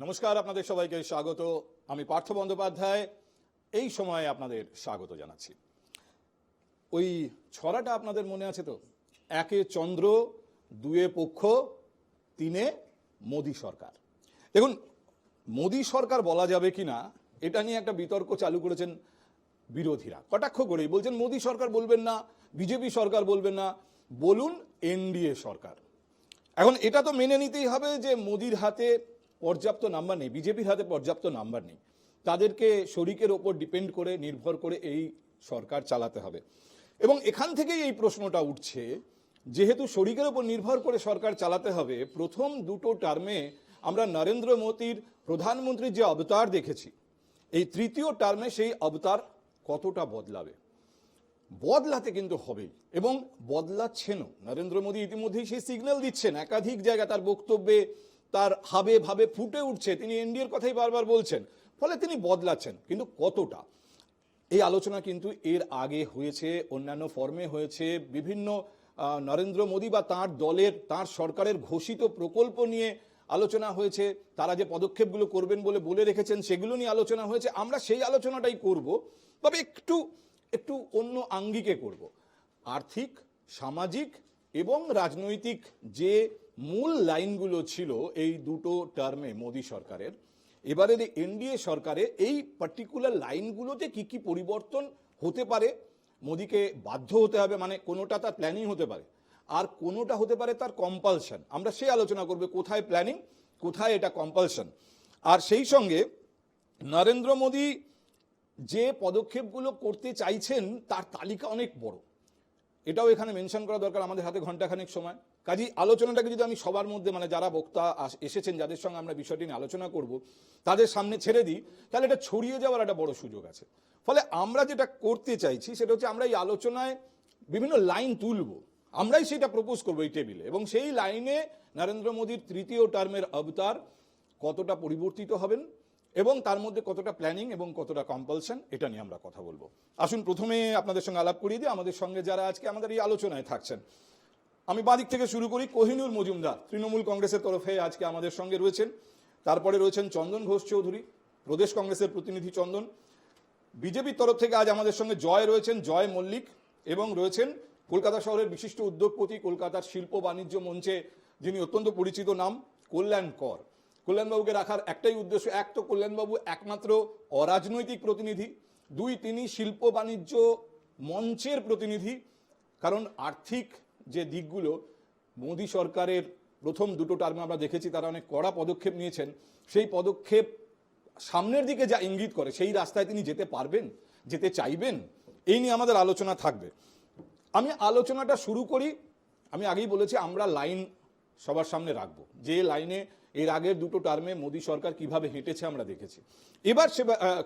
নমস্কার, আপনাদের সবাইকে স্বাগত। আমি পার্থ বন্দ্যোপাধ্যায় এই সময়ে আপনাদের স্বাগত জানাচ্ছি। ওই ছড়াটা আপনাদের মনে আছে তো? একে চন্দ্র, দুয়ে পক্ষ, তিনে মোদী সরকার। দেখুন, মোদী সরকার বলা যাবে কিনা এটা নিয়ে একটা বিতর্ক চালু করেছেন বিরোধীরা, কটাক্ষ করেই বলছেন মোদী সরকার বলবেন না, বিজেপি সরকার বলবেন না, বলুন এনডিএ সরকার। এখন এটা তো মেনে নিতেই হবে যে মোদির হাতে পর্যাপ্ত নাম্বার নেই, বিজেপির হাতে পর্যাপ্ত নাম্বার নেই, তাদেরকে শরিকের ওপর ডিপেন্ড করে নির্ভর করে এই সরকার চালাতে হবে। এবং এখান থেকেই এই প্রশ্নটা উঠছে, যেহেতু শরিকের ওপর নির্ভর করে সরকার চালাতে হবে, প্রথম দুটো টার্মে আমরা নরেন্দ্র মোদীর প্রধানমন্ত্রীর যে অবতার দেখেছি, এই তৃতীয় টার্মে সেই অবতার কতটা বদলাবে? বদলাতে কিন্তু হবেই, এবং বদলাচ্ছেনও। নরেন্দ্র মোদী ইতিমধ্যেই সেই সিগন্যাল দিচ্ছেন, একাধিক জায়গা তার বক্তব্যে, তার হাবে ভাবে ফুটে উঠছে, তিনি এনডিএর কথাই বারবার বলছেন, ফলে তিনি বদলাচ্ছেন। কিন্তু কতটা, এই আলোচনা কিন্তু এর আগে হয়েছে, অন্যান্য ফর্মে হয়েছে, বিভিন্ন নরেন্দ্র মোদী বা তার দলের, তার সরকারের ঘোষিত প্রকল্প নিয়ে আলোচনা হয়েছে, তারা যে পদক্ষেপগুলো করবেন বলে বলে রেখেছেন সেগুলো নিয়ে আলোচনা হয়েছে। আমরা সেই আলোচনাটাই করব, তবে একটু একটু অন্য আঙ্গিকে করব। আর্থিক, সামাজিক এবং রাজনৈতিক যে মূল লাইনগুলো ছিল এই দুটো টার্মে মোদী সরকারের, এবারের এনডিএ সরকারে এই পার্টিকুলার লাইনগুলোতে কি কি পরিবর্তন হতে পারে, মোদীকে বাধ্য হতে হবে, মানে কোনোটা তার প্ল্যানিং হতে পারে আর কোনোটা হতে পারে তার কম্পালশন। আমরা সেই আলোচনা করব, কোথায় প্ল্যানিং, কোথায় এটা কম্পালশন। আর সেই সঙ্গে নরেন্দ্র মোদী যে পদক্ষেপগুলো করতে চাইছেন তার তালিকা অনেক বড়, এটাও এখানে মেনশন করা দরকার। আমাদের হাতে ঘন্টাখানেক সময়, কাজেই আলোচনাটাকে যদি আমি সবার মধ্যে, মানে যারা বক্তা এসেছেন, যাদের সঙ্গে আমরা বিষয়টি নিয়ে আলোচনা করব, তাদের সামনে ছেড়ে দিই, তাহলে এটা ছড়িয়ে যাওয়ার একটা বড় সুযোগ আছে। ফলে আমরা যেটা করতে চাইছি সেটা হচ্ছে, আমরা এই আলোচনায় বিভিন্ন লাইন তুলব, আমরাই সেটা প্রপোজ করবো এই টেবিলে, এবং সেই লাইনে নরেন্দ্র মোদীর তৃতীয় টার্মের অবতার কতটা পরিবর্তিত হবেন এবং তার মধ্যে কতটা প্ল্যানিং এবং কতটা কম্পালশন, এটা নিয়ে আমরা কথা বলবো। আসুন প্রথমে আপনাদের সঙ্গে আলাপ করিয়ে দিই আমাদের সঙ্গে যারা আজকে আমাদের এই আলোচনায় থাকছেন। আমি বাঁ দিক থেকে শুরু করি। কোহিনুর মজুমদার তৃণমূল কংগ্রেসের তরফে আজকে আমাদের সঙ্গে রয়েছেন। তারপরে রয়েছেন চন্দন ঘোষ চৌধুরী, প্রদেশ কংগ্রেসের প্রতিনিধি চন্দন। বিজেপির তরফ থেকে আজ আমাদের সঙ্গে জয় রয়েছেন, জয় মল্লিক, এবং রয়েছেন কলকাতা শহরের বিশিষ্ট উদ্যোগপতি, কলকাতার শিল্প বাণিজ্য মঞ্চে যিনি অত্যন্ত পরিচিত নাম, কল্যাণ কর। কল্যাণবাবুকে রাখার একটাই উদ্দেশ্য, এক তো কল্যাণবাবু একমাত্র অরাজনৈতিক প্রতিনিধি, দুই তিনি শিল্প বাণিজ্য মঞ্চের প্রতিনিধি। কারণ আর্থিক যে দিকগুলো মোদী সরকারের প্রথম দুটো টার্মে আমরা দেখেছি, তারা অনেক কড়া পদক্ষেপ নিয়েছেন, সেই পদক্ষেপ সামনের দিকে যা ইঙ্গিত করে সেই রাস্তায় তিনি যেতে পারবেন, যেতে চাইবেন, এই নিয়ে আমাদের আলোচনা থাকবে। আমি আলোচনাটা শুরু করি, আমি আগেই বলেছি আমরা লাইন সবার সামনে রাখবো, যে লাইনে এর আগের দুটো টার্মে মোদী সরকার কিভাবে হেঁটেছে আমরা দেখেছি। এবার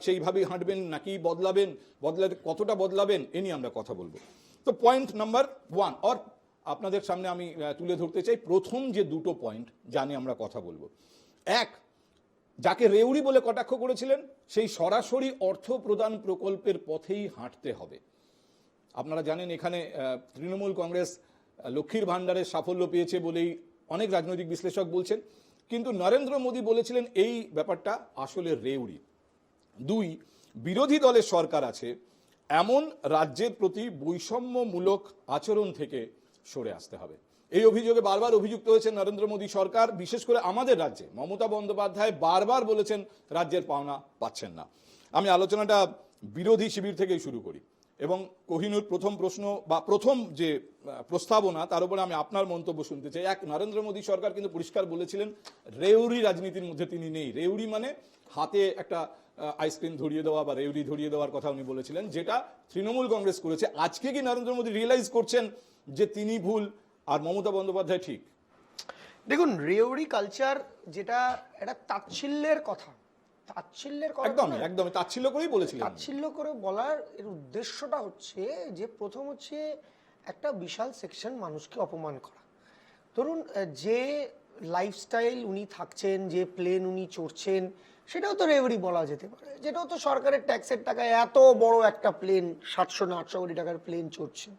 সেইভাবেই হাঁটবেন নাকি বদলাবেন, বদলাতে কতটা বদলাবেন, এ নিয়ে আমরা কথা বলবো। তো পয়েন্ট নাম্বার 1 অর আপনাদের সামনে আমি তুলে ধরতে চাই প্রথম যে দুটো পয়েন্ট যা নিয়ে আমরা কথা বলবো। এক, যাকে রেউড়ি বলে কটাক্ষ করেছিলেন, সেই সরাসরি অর্থ প্রদান প্রকল্পের পথেই হাঁটতে হবে। আপনারা জানেন এখানে তৃণমূল কংগ্রেস লক্ষ্মীর ভাণ্ডারের সাফল্য পেয়েছে বলেই অনেক রাজনৈতিক বিশ্লেষক বলছেন, কিন্তু নরেন্দ্র মোদী বলেছিলেন এই ব্যাপারটা আসলে রেউড়ি। দুই, বিরোধী দলের সরকার আছে, এমন রাজ্যের প্রতি বৈষম্যমূলক আচরণ থেকে সরে আসতে হবে। এই অভিযোগে বারবার অভিযুক্ত হয়েছেন নরেন্দ্র মোদী সরকার, বিশেষ করে আমাদের রাজ্যে মমতা বন্দ্যোপাধ্যায় বারবার বলেছেন রাজ্যের পাওনা পাচ্ছেন না। আমি আলোচনাটা বিরোধী শিবির থেকেই শুরু করি, এবং কোহিনুর প্রথম প্রশ্ন বা প্রথম যে প্রস্তাবনা তার উপরে আমি আপনার মন্তব্য শুনতে চাই। এক, নরেন্দ্র মোদী সরকার কিন্তু পরিষ্কার বলেছিলেন রেউড়ি রাজনীতির মধ্যে তিনি নেই। রেউড়ি মানে হাতে একটা আইসক্রিম ধরিয়ে দেওয়া বা রেউড়ি ধরিয়ে দেওয়ার কথা উনি বলেছিলেন, যেটা তৃণমূল কংগ্রেস করেছে। আজকে কি নরেন্দ্র মোদী রিয়েলাইজ করছেন যে তিনি ভুল আর মমতা বন্দ্যোপাধ্যায় ঠিক? দেখুন, রেউড়ি কালচার যেটা এটা তাচ্ছিল্যের কথা, একদম তাচ্ছিল্য করেই বলেছিলেন। তাচ্ছিল্য করে বলার এর উদ্দেশ্যটা হচ্ছে যে প্রথম হচ্ছে একটা বিশাল সেকশন মানুষকে অপমান করা। ধরুন, যে লাইফস্টাইল উনি থাকছেন, যে প্লেন উনি চড়ছেন, সেটাও তো রেউড়ি বলা যেতে পারে। যেটাও তো সরকারের ট্যাক্সের টাকায় এত বড় একটা প্লেন, 700 না 800 কোটি টাকার প্লেন চড়ছেন,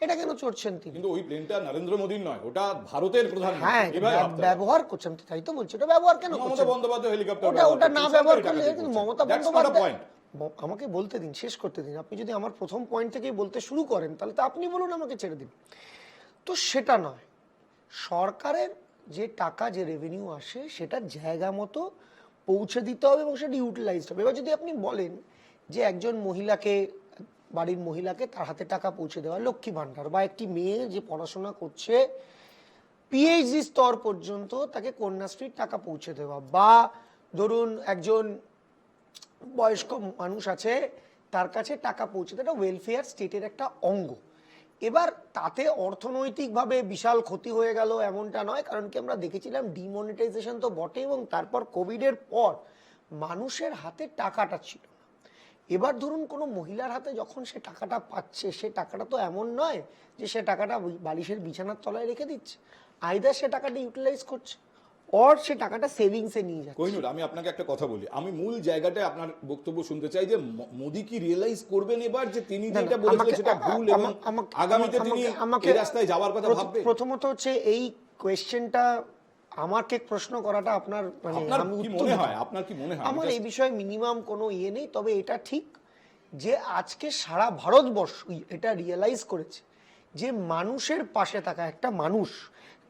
এটা কেন চড়ছেন তিনি? কিন্তু ওই প্লেনটা নরেন্দ্র মোদীর নয়, ওটা ভারতের প্রধানমন্ত্রী। হ্যাঁ, এভাবে ভাবতে হবে। ব্যবহার করছেন, তাই তো বলছি, ওটা ব্যবহার কেন মমতা করছেন? বন্দ্যোপাধ্যায় হেলিকপ্টার ওটা না ব্যবহার করলে কিন্তু মমতা বন্দ্যোপাধ্যায়, পয়েন্ট। আমাকে বলতে দিন, শেষ করতে দিন। আপনি যদি আমার প্রথম পয়েন্ট থেকেই বলতে শুরু করেন তাহলে তো আপনি বলুন, আমাকে ছেড়ে দিন। তো সেটা নয়, সরকারের যে টাকা, যে রেভিনিউ আসে সেটা জায়গা মতো পৌঁছে দিতে হবে এবং সেটা ইউটিলাইজড হবে। এবার যদি আপনি বলেন যে একজন মহিলাকে, বাড়ির মহিলাকে তার হাতে টাকা পৌঁছে দেওয়া, লক্ষ্মী ভাণ্ডার, বা একটি মেয়ে যে পড়াশোনা করছে পিএইচডি স্তর পর্যন্ত তাকে কন্যাশ্রীর টাকা পৌঁছে দেওয়া, বা ধরুন একজন বয়স্ক মানুষ আছে তার কাছে টাকা পৌঁছে দেওয়া, এটা ওয়েলফেয়ার স্টেটের একটা অঙ্গ। এবার তাতে অর্থনৈতিকভাবে বিশাল ক্ষতি হয়ে গেল এমনটা নয়, কারণ কি আমরা দেখেছিলাম ডিমনিটাইজেশন তো বটে, এবং তারপর কোভিডের পর মানুষের হাতে টাকাটা ছিল না। এবার ধরুন কোনো মহিলার হাতে যখন সে টাকাটা পাচ্ছে, সে টাকাটা তো এমন নয় যে সে টাকাটা বালিশের বিছানার তলায় রেখে দিচ্ছে, আইদার সে টাকাটা ইউটিলাইজ করছে অর সে টাকাটা সেভিংসে নিয়ে যাচ্ছে। কোহিনুর, আমি আপনাকে একটা কথা বলি, আমি মূল জায়গাটায় আপনার বক্তব্য শুনতে চাই যে মোদী কি রিয়েলাইজ করবেন এবার যে তিনি যেটা বলেছিলেন সেটা ভুল, এবং আগামীতে তিনি এই রাস্তায় যাওয়ার কথা ভাববেন? প্রথমত হচ্ছে এই কোয়েশ্চেনটা আমাকে প্রশ্ন করাটা আপনার মানে আমি কি উত্তর মনে দিতে- হয়, আপনার কি মনে হয়? আমার এই বিষয়ে মিনিমাম কোনো ইয়ে নেই, তবে এটা ঠিক যে আজকে সারা ভারতবর্ষই এটা রিয়েলাইজ করেছে যে মানুষের পাশে থাকা একটা মানুষ,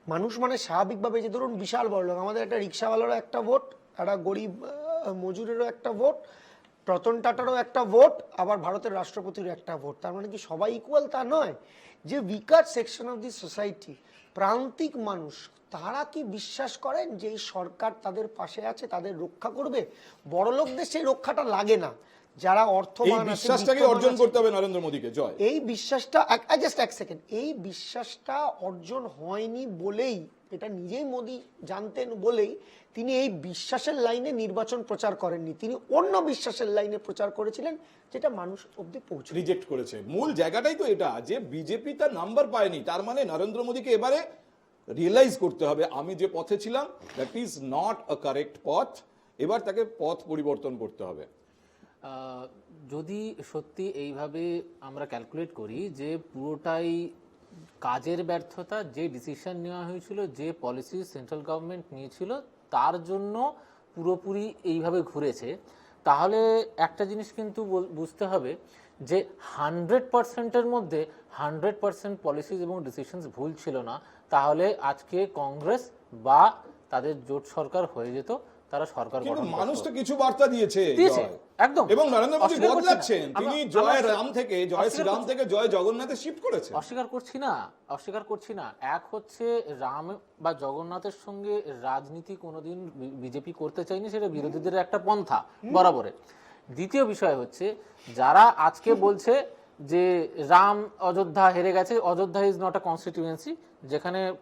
মানুষ মানে স্বাভাবিকভাবে যে ধরুন বিশাল বড় লোক, আমাদের একটা রিক্সাওয়ালারও একটা ভোট, একটা গরিব মজুরেরও একটা ভোট, রতন টাটারও একটা ভোট, আবার ভারতের রাষ্ট্রপতিরও একটা ভোট। তার মানে কি সবাই ইকুয়াল? তা নয়। যে weaker section of the society, প্রান্তিক মানুষ, তারা কি বিশ্বাস করেন যে এই সরকার তাদের পাশে আছে, তাদের রক্ষা করবে? বড়লোকদের সেই রক্ষাটা লাগে না, যারা এই অর্থবান আছে, বিশ্বাসটাকে বিত্তবান অর্জন আছে। করতে হবে নরেন্দ্র মোদীকে। জয়। এই বিশ্বাসটা জাস্ট এক সেকেন্ড, এই বিশ্বাসটা অর্জন হয়নি বলেই, এটা নিজেই মোদী জানতেন বলেই তিনি এই বিশ্বাসের লাইনে নির্বাচন প্রচার করেননি, তিনি অন্য বিশ্বাসের লাইনে প্রচার করেছিলেন, যেটা মানুষ অব্দি পৌঁছে। রিজেক্ট করেছে। মূল জায়গাটাই তো এটা যে বিজেপি তার নাম্বার পায়নি, তার মানে নরেন্দ্র মোদীকে এবারে রিয়েলাইজ করতে হবে আমি যে পথে ছিলাম that is not a correct পথ, এবার তাকে পথ পরিবর্তন করতে হবে। যদি সত্যি এইভাবে আমরা ক্যালকুলেট করি যে পুরোটাই কাজের ব্যর্থতা, যে ডিসিশন নেওয়া হয়েছিল, যে পলিসি সেন্ট্রাল গভর্নমেন্ট নিয়েছিল তার জন্য পুরোপুরি এইভাবে ঘুরেছে, তাহলে একটা জিনিস কিন্তু বুঝতে হবে যে 100%-এর মধ্যে 100% পলিসিস এবং ডিসিশনস ভুল ছিল না, তাহলে আজকে কংগ্রেস বা তাদের জোট সরকার হয়ে যেত, তারা সরকার কিন্তু গঠন মানুষ তো করত। কিছু বার্তা দিয়েছে দিয়েছে, জয়। একদম। এবং নরেন্দ্র মোদী অস্বীকার করছি না। বদলাচ্ছেন, তিনি জয় রাম থেকে, জয় অস্বীকার শ্রীরাম করছি- থেকে জয় জগন্নাথে শিফট করেছে। অস্বীকার করছি না। এক হচ্ছে রাম বা জগন্নাথের সঙ্গে রাজনীতি কোনোদিন বিজেপি করতে চায়নি, সেটা বিরোধীদের একটা পন্থা বরাবরের। দ্বিতীয় বিষয় হচ্ছে যারা আজকে বলছে যে রাম অযোধ্যা হেরে গেছে, Ayodhya is not a constituency, যেখানে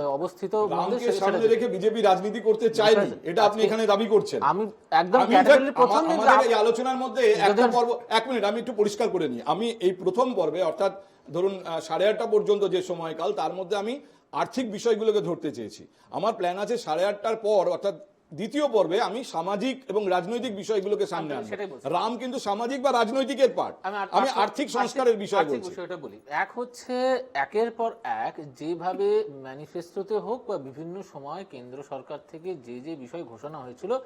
অবস্থিত রামকে সামনে রেখে বিজেপি রাজনীতি করতে চায়নি, এটা আপনি এখানে দাবি করছেন। আমি একদম আমি ক্যাটাগরির প্রথম দিন আমাদের এই আলোচনার মধ্যে একটা পর্ব, এক মিনিট আমি একটু পরিষ্কার করে নিই। আমি এই প্রথম পর্বে অর্থাৎ ধরুন 8:30 পর্যন্ত যে সময়কাল, তার মধ্যে আমি আর্থিক বিষয়গুলোকে ধরতে চেয়েছি। আমার প্ল্যান আছে 8:30টার পর অর্থাৎ দ্বিতীয় পর্বে আমি সামাজিক এবং রাজনৈতিক বিষয়গুলোকে সামনে আনবো। সেটাই বলছি। রাম কিন্তু সামাজিক বা রাজনৈতিকের পার্ট, আমি আর্থিক সংস্কারের বিষয় আর্থিক বলছি। বিষয়টা বলি। এক হচ্ছে একের পর এক যেভাবে ম্যানিফেস্টোতে হোক বা বিভিন্ন সময় কেন্দ্র সরকার থেকে যে যে বিষয় ঘোষণা হয়েছিল,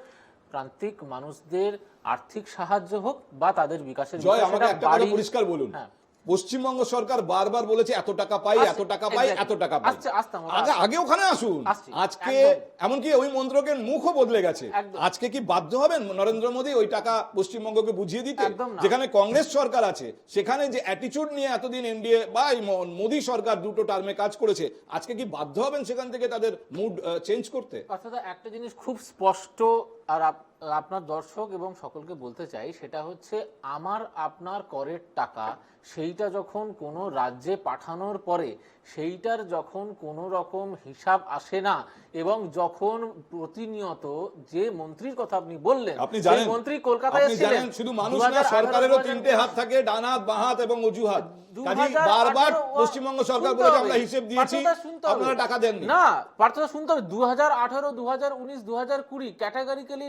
প্রান্তিক মানুষদের আর্থিক সাহায্য হোক বা তাদের বিকাশের জয়, বিষয়, আমাকে সেটা একটা কথা বাড়ি- পরিষ্কার বলুন, হ্যাঁ। পশ্চিমবঙ্গ সরকার বারবার বলেছে এত টাকা পাই, এত টাকা পাই, এত টাকা পাই। আসতে আমরা আগে ওখানে আসুন। আসছি, আজকে একদম। এমনকি ওই মন্ত্রকের মুখও বদলে গেছে। একদম। আজকে কি বাধ্য হবেন নরেন্দ্র মোদী ওই টাকা পশ্চিমবঙ্গকে বুঝিয়ে দিতে? একদম না। যেখানে কংগ্রেস সরকার আছে, সেখানে যে অ্যাটিটিউড নিয়ে এতদিন এনডিএ বা এই মোদী সরকার দুটো টার্মে কাজ করেছে, আজকে কি বাধ্য হবেন সেখান থেকে তাদের মুড চেঞ্জ করতে? অর্থাৎ একটা জিনিস খুব স্পষ্ট, আর আপনার দর্শক এবং সকলকে বলতে চাই, সেটা হচ্ছে আমার আপনার করের টাকা, সেইটা যখন কোনো রাজ্যে পাঠানোর পরে সেইটার যখন কোনো রকম হিসাব আসে না, এবং যখন প্রতিনিয়ত যে মন্ত্রীর কথা আপনি বললেন, আপনি জানেন, সেই মন্ত্রী কলকাতায় আপনি এসেছিলেন, জানেন শুধু মানুষ না, সরকারেরও তিনটে হাত থাকে, ডান হাত, বাঁ হাত এবং অজুহাত। কাজেই 2018 বারবার পশ্চিমবঙ্গ সরকার শুনতে বলেছে হবে। আমরা হিসেব দিয়েছি, পার্থদা শুনতে হবে। আপনারা টাকা দেননি। না, পার্থদা শুনতে হবে। 2018, 2019, 2020 ক্যাটাগরিক্যালি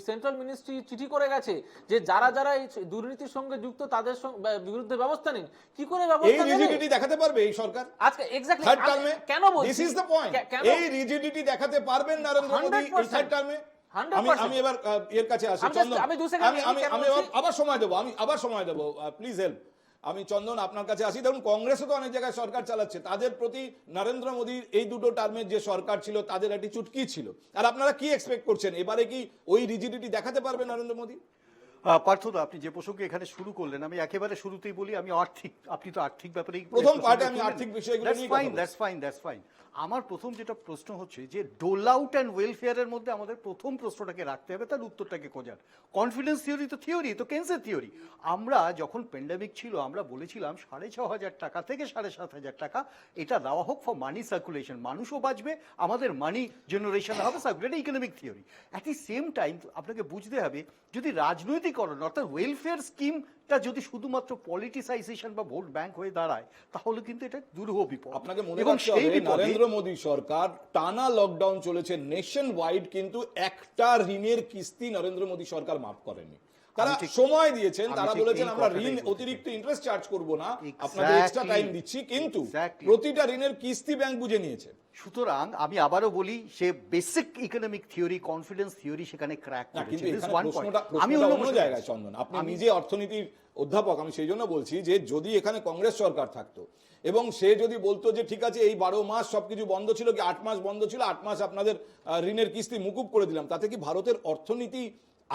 সেন্ট্রাল মিনিস্ট্রি চিঠি করে গেছে যে যারা যারা এই দুর্নীতির সঙ্গে যুক্ত তাদের বিরুদ্ধে ব্যবস্থা নিন। কি করে এই ব্যবস্থা নেবে? রিজিডিটি দেখাতে পারবে এই সরকার আজকে এক্স্যাক্টলি থার্ড টার্মে? কেন বলছি, দিস ইজ দ্য পয়েন্ট। কেন এই রিজিডিটি দেখাতে পারবেন নরেন্দ্র মোদি এই 100%, থার্ড টার্মে? 100%। আমি এবার এর কাছে আসি। আমি just- চন্দন, আমি 2 সেকেন্ড আমি আবার সময় দেবো, প্লিজ হেল্প। আমি চন্দন আপনার কাছে আসি। ধরুন কংগ্রেসও তো অনেক জায়গায় সরকার চালাচ্ছে, তাদের প্রতি নরেন্দ্র মোদীর এই দুটো টার্মের যে সরকার ছিল তাদের অ্যাটিচিউড কি ছিল, আর আপনারা কি এক্সপেক্ট করছেন এবারে কি ওই রিজিডিটি দেখাতে পারবে নরেন্দ্র মোদী? পার্থদা, আপনি যে প্রসঙ্গে এখানে শুরু করলেন, আমি একেবারে শুরুতেই বলি, আমি আর্থিক, আপনি তো আর্থিক ব্যাপারে প্রথম পার্টে আমি আর্থিক বিষয়গুলো নিয়ে কথা বলবো। That's fine. আমার প্রথম যেটা প্রশ্ন হচ্ছে যে ডোল আউট অ্যান্ড ওয়েলফেয়ারের মধ্যে আমাদের প্রথম প্রশ্নটাকে রাখতে হবে, তার উত্তরটাকে খোঁজার। কনফিডেন্স থিওরি তো থিওরি, তো কেন্সের থিওরি। আমরা যখন প্যান্ডেমিক ছিল আমরা বলেছিলাম 6,500 টাকা থেকে 7,500 টাকা এটা দেওয়া হোক ফর মানি সার্কুলেশন, মানুষও বাঁচবে, আমাদের মানি জেনারেশন হবে, circulate, economic theory. At the same time আপনাকে বুঝতে হবে যদি রাজনৈতিকরণ অর্থাৎ ওয়েলফেয়ার স্কিমটা যদি শুধুমাত্র পলিটিসাইজেশন বা ভোট ব্যাংক হয়ে দাঁড়ায় তাহলে কিন্তু এটা দুরূহ বিপদ। আপনাকে মনে এবং রাখতে সেই হবে বিপদে নরেন্দ্র মোদী সরকার টানা লকডাউন চলেছে নেশন ওয়াইড, কিন্তু একটা ঋণের কিস্তি নরেন্দ্র মোদী সরকার মাফ করেননি। তারা সময় দিয়েছেন, তারা বলেছেন আমরা ঋণ অতিরিক্ত ইন্টারেস্ট চার্জ করব না, আপনাদের এক্সট্রা টাইম দিচ্ছি, কিন্তু প্রতিটা ঋণের কিস্তি ব্যাংক বুঝে নিয়েছে। সুতরাং আমি আবারও বলি, সে basic economic theory, confidence theory সেখানে ক্র্যাক না, কিন্তু করেছে। এখানে প্রশ্নটা অন্য জায়গায় চন্দন। আপনি নিজে অর্থনীতির অধ্যাপক, আমি সেই জন্য বলছি যে যদি এখানে কংগ্রেস সরকার থাকতো এবং সে যদি বলতো যে ঠিক আছে এই 12 মাস সবকিছু বন্ধ ছিল, কি 8 মাস বন্ধ ছিল, 8 মাস আপনাদের ঋণের কিস্তি মুকুব করে দিলাম, তাতে কি ভারতের অর্থনীতি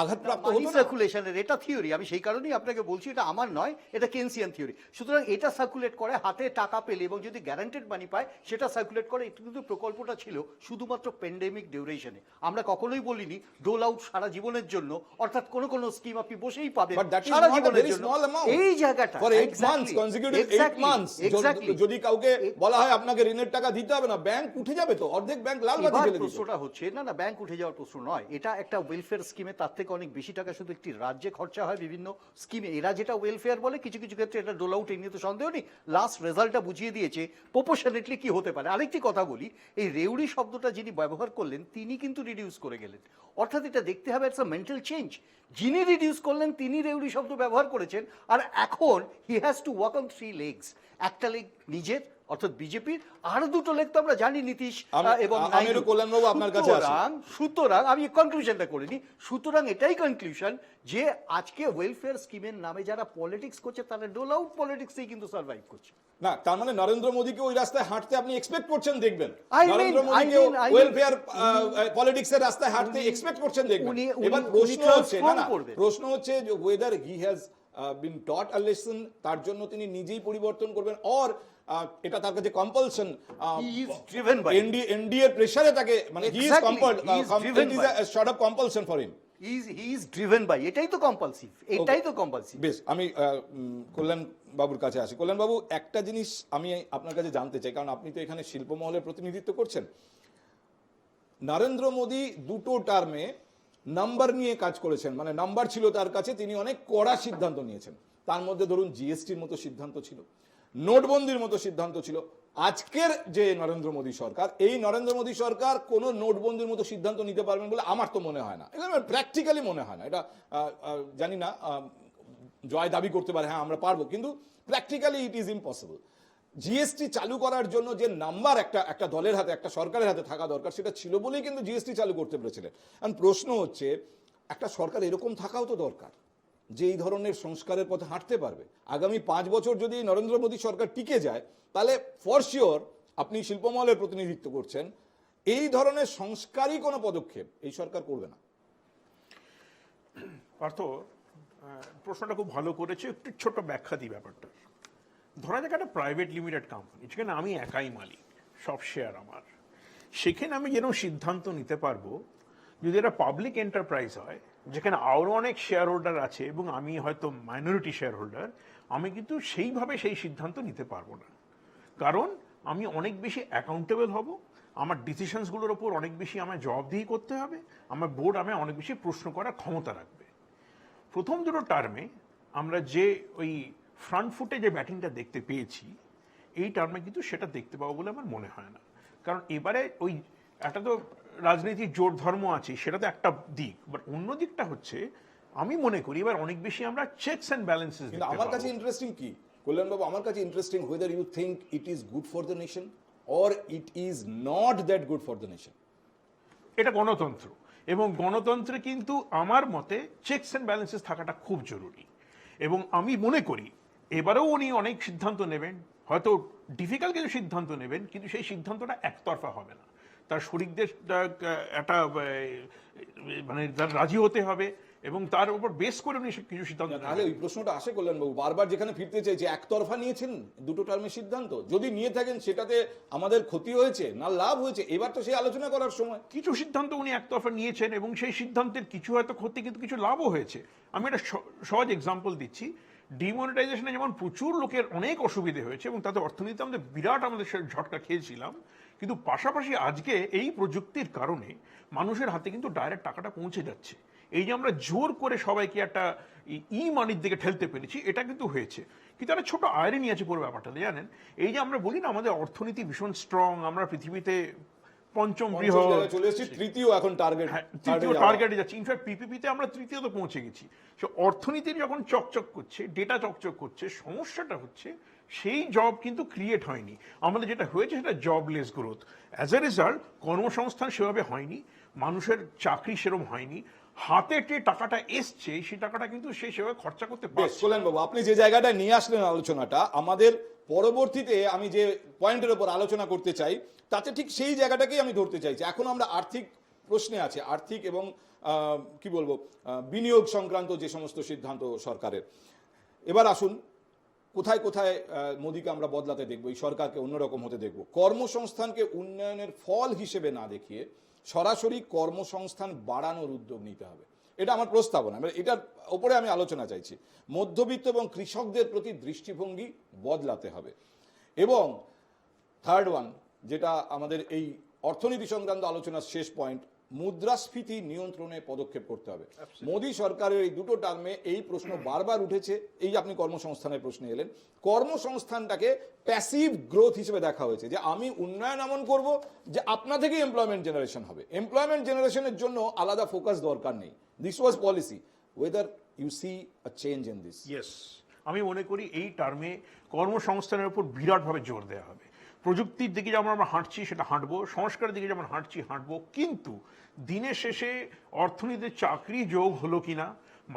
আঘাতপ্রাপ্ত হতো না? সার্কুলেশনের এটা থিওরি, আমি সেই কারণেই আপনাকে বলছি এটা আমার নয়, এটা কেনসিয়ান থিওরি। সুতরাং এটা সার্কুলেট করে, হাতে টাকা পেলে এবং যদি গ্যারান্টেড মানি পায় সেটা সার্কুলেট করে। এটা কিন্তু প্রকল্পটা ছিল শুধুমাত্র প্যান্ডেমিক ডিউরেশনে। আমরা কখনোই বলিনি ডোল আউট সারা জীবনের জন্য, অর্থাৎ কোন কোন স্কিম আপনি বসেই পাবেন সারা জীবনের জন্য। এই জায়গাটা ফর 8 মান্থস, কনসিকিউটিভ 8 মান্থস যদি কাউকে বলা হয় আপনাকে ঋণের টাকা দিতে হবে না, ব্যাংক উঠে যাবে তো, অর্ধেক ব্যাংক লাল বাতি জ্বলে দিবে। প্রশ্নটা হচ্ছে না ব্যাংক উঠে যাওয়ার প্রশ্ন নয়, এটা একটা ওয়েলফেয়ার স্কিমে তার থেকে অনেক বেশি টাকা শুধু একটি রাজ্যে খরচা হয় বিভিন্ন স্কিমে। এরা যেটা ওয়েলফেয়ার বলে কিছু কিছু ক্ষেত্রে এটা ডোল আউট, এই নিয়ে তো সন্দেহ নেই। লাস্ট রেজাল্টটা বুঝিয়ে দিয়েছে প্রপোর্শনেটলি কি হতে পারে। আরেকটি কথা বলি, এই রেউড়ি শব্দটা যিনি ব্যবহার করলেন তিনি কিন্তু রিডিউস করে গেলেন, অর্থাৎ এটা দেখতে হবে ইটস আ মেন্টাল চেঞ্জ। যিনি রিডিউস করলেন তিনি রেউড়ি শব্দ ব্যবহার করেছেন, আর এখন he has to walk on 3 legs। একটা লেগ নিজের অর্থাৎ বিজেপির, আর দুটো লেগ তো আমরা জানি নীতিশ এবং কল্যাণবাবু আপনার কাছে আসি। সুতরাং আমি কনক্লুশনটা করিনি। সুতরাং এটাই কনক্লুশন যে আজকে ওয়েলফেয়ার স্কিমের নামে যারা পলিটিক্স করছে তারা ডোল আউট পলিটিক্সেই কিন্তু সার্ভাইভ করছে। না, তার মানে নরেন্দ্র মোদীকে ওই রাস্তায় হাঁটতে আপনি এক্সপেক্ট করছেন দেখবেন? I mean, নরেন্দ্র মোদীকে ওয়েলফেয়ার পলিটিক্সের রাস্তায় হাঁটতে এক্সপেক্ট করছেন দেখবেন? এবার প্রশ্ন হচ্ছে যে whether he has been taught a lesson, তার জন্য তিনি নিজেই পরিবর্তন করবেন, অর এটা তার কাছে কম্পালশন, এনডিএ প্রেসারে তাকে, মানে he is compelled, it is a sort of compulsion for him. He is driven by, এটাই তো কম্পালসিভ, এটাই তো কম্পালসিভ। বেশ, আমি কল্যাণ বাবুর কাছে আসি। কল্যাণ বাবু, একটা জিনিস আমি আপনার কাছে জানতে চাই, কারণ আপনি তো এখানে শিল্প মহলের প্রতিনিধিত্ব করছেন। নরেন্দ্র মোদী দুটো টার্মে নাম্বার নিয়ে কাজ করেছেন, মানে নাম্বার ছিল তার কাছে, তিনি অনেক কড়া সিদ্ধান্ত নিয়েছেন। তার মধ্যে ধরুন জিএসটির মতো সিদ্ধান্ত ছিল, নোটবন্দির মতো সিদ্ধান্ত ছিল। আজকের যে নরেন্দ্র মোদী সরকার, এই নরেন্দ্র মোদী সরকার কোনো নোটবন্দির মতো সিদ্ধান্ত নিতে পারবেন বলে আমার তো মনে হয় না, এটা প্র্যাকটিক্যালি মনে হয় না। এটা জানি না, জয় দাবি করতে পারে হ্যাঁ আমরা পারবো, কিন্তু practically it is impossible. GST চালু করার জন্য যে নাম্বার একটা দলের হাতে, একটা সরকারের হাতে থাকা দরকার, সেটা ছিল বলেই কিন্তু জিএসটি চালু করতে পেরেছিলেন। কারণ প্রশ্ন হচ্ছে একটা সরকার এরকম থাকাও তো দরকার যে এই ধরনের সংস্কারের পথে হাঁটতে পারবে। আগামী 5 বছর যদি নরেন্দ্র মোদী সরকার টিকে যায়, তাহলে ফর শিওর, আপনি শিল্পমহলের প্রতিনিধিত্ব করছেন, এই ধরনের সংস্কারই কোনো পদক্ষেপ এই সরকার করবে না। পার্থ প্রশ্নটা খুব ভালো করেছে, একটু ছোট ব্যাখ্যা দিই ব্যাপারটা। ধরা যাক একটা প্রাইভেট লিমিটেড কোম্পানি, যেখানে আমি একাই মালিক, সব শেয়ার আমার, সেখানে আমি যেন সিদ্ধান্ত নিতে পারবো। যদি এটা পাবলিক এন্টারপ্রাইজ হয় যেখানে আরও অনেক শেয়ার হোল্ডার আছে এবং আমি হয়তো মাইনরিটি শেয়ার হোল্ডার, আমি কিন্তু সেইভাবে সেই সিদ্ধান্ত নিতে পারবো না, কারণ আমি অনেক বেশি অ্যাকাউন্টেবল হব, আমার ডিসিশনসগুলোর ওপর অনেক বেশি আমায় জবাবদিহি করতে হবে, আমার বোর্ড আমায় অনেক বেশি প্রশ্ন করার ক্ষমতা রাখবে। প্রথম দুটো টার্মে আমরা যে ওই ফ্রন্ট ফুটে যে ব্যাটিংটা দেখতে পেয়েছি, এই টার্মে কিন্তু সেটা দেখতে পাবো বলে আমার মনে হয় না। কারণ এবারে ওই একটা তো রাজনীতির জোর ধর্ম আছে, সেটা তো একটা দিক, বাট অন্য দিকটা হচ্ছে আমি মনে করি এবার অনেক বেশি আমরা চেকস অ্যান্ড ব্যালেন্সেস। কিন্তু আমার কাছে ইন্টারেস্টিং কি কল্যাণবাবু, আমার কাছে interesting whether you think it is good for the nation or it is not that good for the nation. এটা গণতন্ত্র, এবং গণতন্ত্রে কিন্তু আমার মতে চেকস অ্যান্ড ব্যালেন্সেস থাকাটা খুব জরুরি। এবং আমি মনে করি এবারেও উনি অনেক সিদ্ধান্ত নেবেন, হয়তো ডিফিকাল্ট কিছু সিদ্ধান্ত নেবেন, কিন্তু সেই সিদ্ধান্তটা একতরফা হবে না। তার শরিকদের একটা মানে রাজি হতে হবে এবং তার উপর বেস করে উনি কিছু সিদ্ধান্ত নেবেন। তাহলে ওই প্রশ্নটা আসে কল্যাণবাবু, বারবার যেখানে ফিরতে চাইছে, একতরফা নিয়েছেন দুটো টার্মের সিদ্ধান্ত, যদি নিয়ে থাকেন সেটাতে আমাদের ক্ষতি হয়েছে না লাভ হয়েছে, এবার তো সেই আলোচনা করার সময়। কিছু সিদ্ধান্ত উনি একতরফা নিয়েছেন এবং সেই সিদ্ধান্তের কিছু হয়তো ক্ষতি কিন্তু কিছু লাভও হয়েছে। আমি একটা সহজ এক্সাম্পল দিচ্ছি। ডিমনিটাইজেশনে যেমন প্রচুর লোকের অনেক অসুবিধে হয়েছে এবং তাতে অর্থনীতিতে আমাদের বিরাট ঝটকা খেয়েছিলাম, কিন্তু পাশাপাশি আজকে এই প্রযুক্তির কারণে মানুষের হাতে কিন্তু ডাইরেক্ট টাকাটা পৌঁছে যাচ্ছে। এই যে আমরা জোর করে সবাইকে একটা ই মানির দিকে ঠেলতে পেরেছি, এটা কিন্তু হয়েছে। কিন্তু একটা ছোট আয়রনি আছে পুরো ব্যাপারটাতে, জানেন? এই যে আমরা বলি না আমাদের অর্থনীতি ভীষণ স্ট্রং, আমরা পৃথিবীতে পঞ্চম বৃহৎ, চলে এসেছি, তৃতীয় এখন টার্গেট, তৃতীয় টার্গেটে যাচ্ছি, ইনফ্যাক্ট পিপিপিতে আমরা তৃতীয়তে পৌঁছে গেছি। সো অর্থনীতি যখন চকচক করছে, ডেটা চকচক করছে, সমস্যাটা হচ্ছে সেই জব কিন্তু ক্রিয়েট হয়নি। আমাদের যেটা হয়েছে সেটা jobless growth. As a result কর্মসংস্থান সেভাবে হয়নি, মানুষের চাকরি সেরকম হয়নি, হাতে যে টাকাটা এসছে সেই টাকাটা কিন্তু সে সেভাবে খরচা করতে পারছে। কল্যাণবাবু, আপনি যে জায়গাটা নিয়ে আসলেন আলোচনাটা, আমাদের পরবর্তীতে আমি যে পয়েন্টের উপর আলোচনা করতে চাই তাতে ঠিক সেই জায়গাটাকেই আমি ধরতে চাইছি। এখন আমরা আর্থিক প্রশ্নে আছে, আর্থিক এবং কি বলবো বিনিয়োগ সংক্রান্ত যে সমস্ত সিদ্ধান্ত সরকারের। এবার আসুন কোথায় কোথায় মোদীকে আমরা বদলাতে দেখবো, এই সরকারকে অন্যরকম হতে দেখবো। কর্মসংস্থানকে উন্নয়নের ফল হিসেবে না দেখিয়ে সরাসরি কর্মসংস্থান বাড়ানোর উদ্যোগ নিতে হবে, এটা আমার প্রস্তাবনা। এটার ওপরে আমি আলোচনা চাইছি। মধ্যবিত্ত এবং কৃষকদের প্রতি দৃষ্টিভঙ্গি বদলাতে হবে। এবং থার্ড ওয়ান, যেটা আমাদের এই অর্থনীতি সংক্রান্ত আলোচনার শেষ পয়েন্ট, মুদ্রাস্ফীতি নিয়ন্ত্রণে পদক্ষেপ করতে হবে। মোদী সরকারের এই দুটো টার্মে এই প্রশ্ন বারবার উঠেছে। এই যে আপনি কর্মসংস্থানের প্রশ্নে এলেন, কর্মসংস্থানটাকে প্যাসিভ গ্রোথ হিসেবে দেখা হয়েছে, যে আমি উন্নয়ন এমন করব যে আপনা থেকেই এমপ্লয়মেন্ট জেনারেশন হবে। এমপ্লয়মেন্ট জেনারেশনের জন্য আলাদা ফোকাস দরকার নেই। This was policy. Whether you see a change in this? Yes, আমি মনে করি এই টার্মে কর্মসংস্থানের উপর বিরাটভাবে জোর দেওয়া হবে। প্রযুক্তির দিকে যেমন আমরা হাঁটছি সেটা হাঁটবো, সংস্কারের দিকে যেমন হাঁটছি হাঁটবো, কিন্তু দিনের শেষে অর্থনীতিতে চাকরি যোগ হলো কিনা,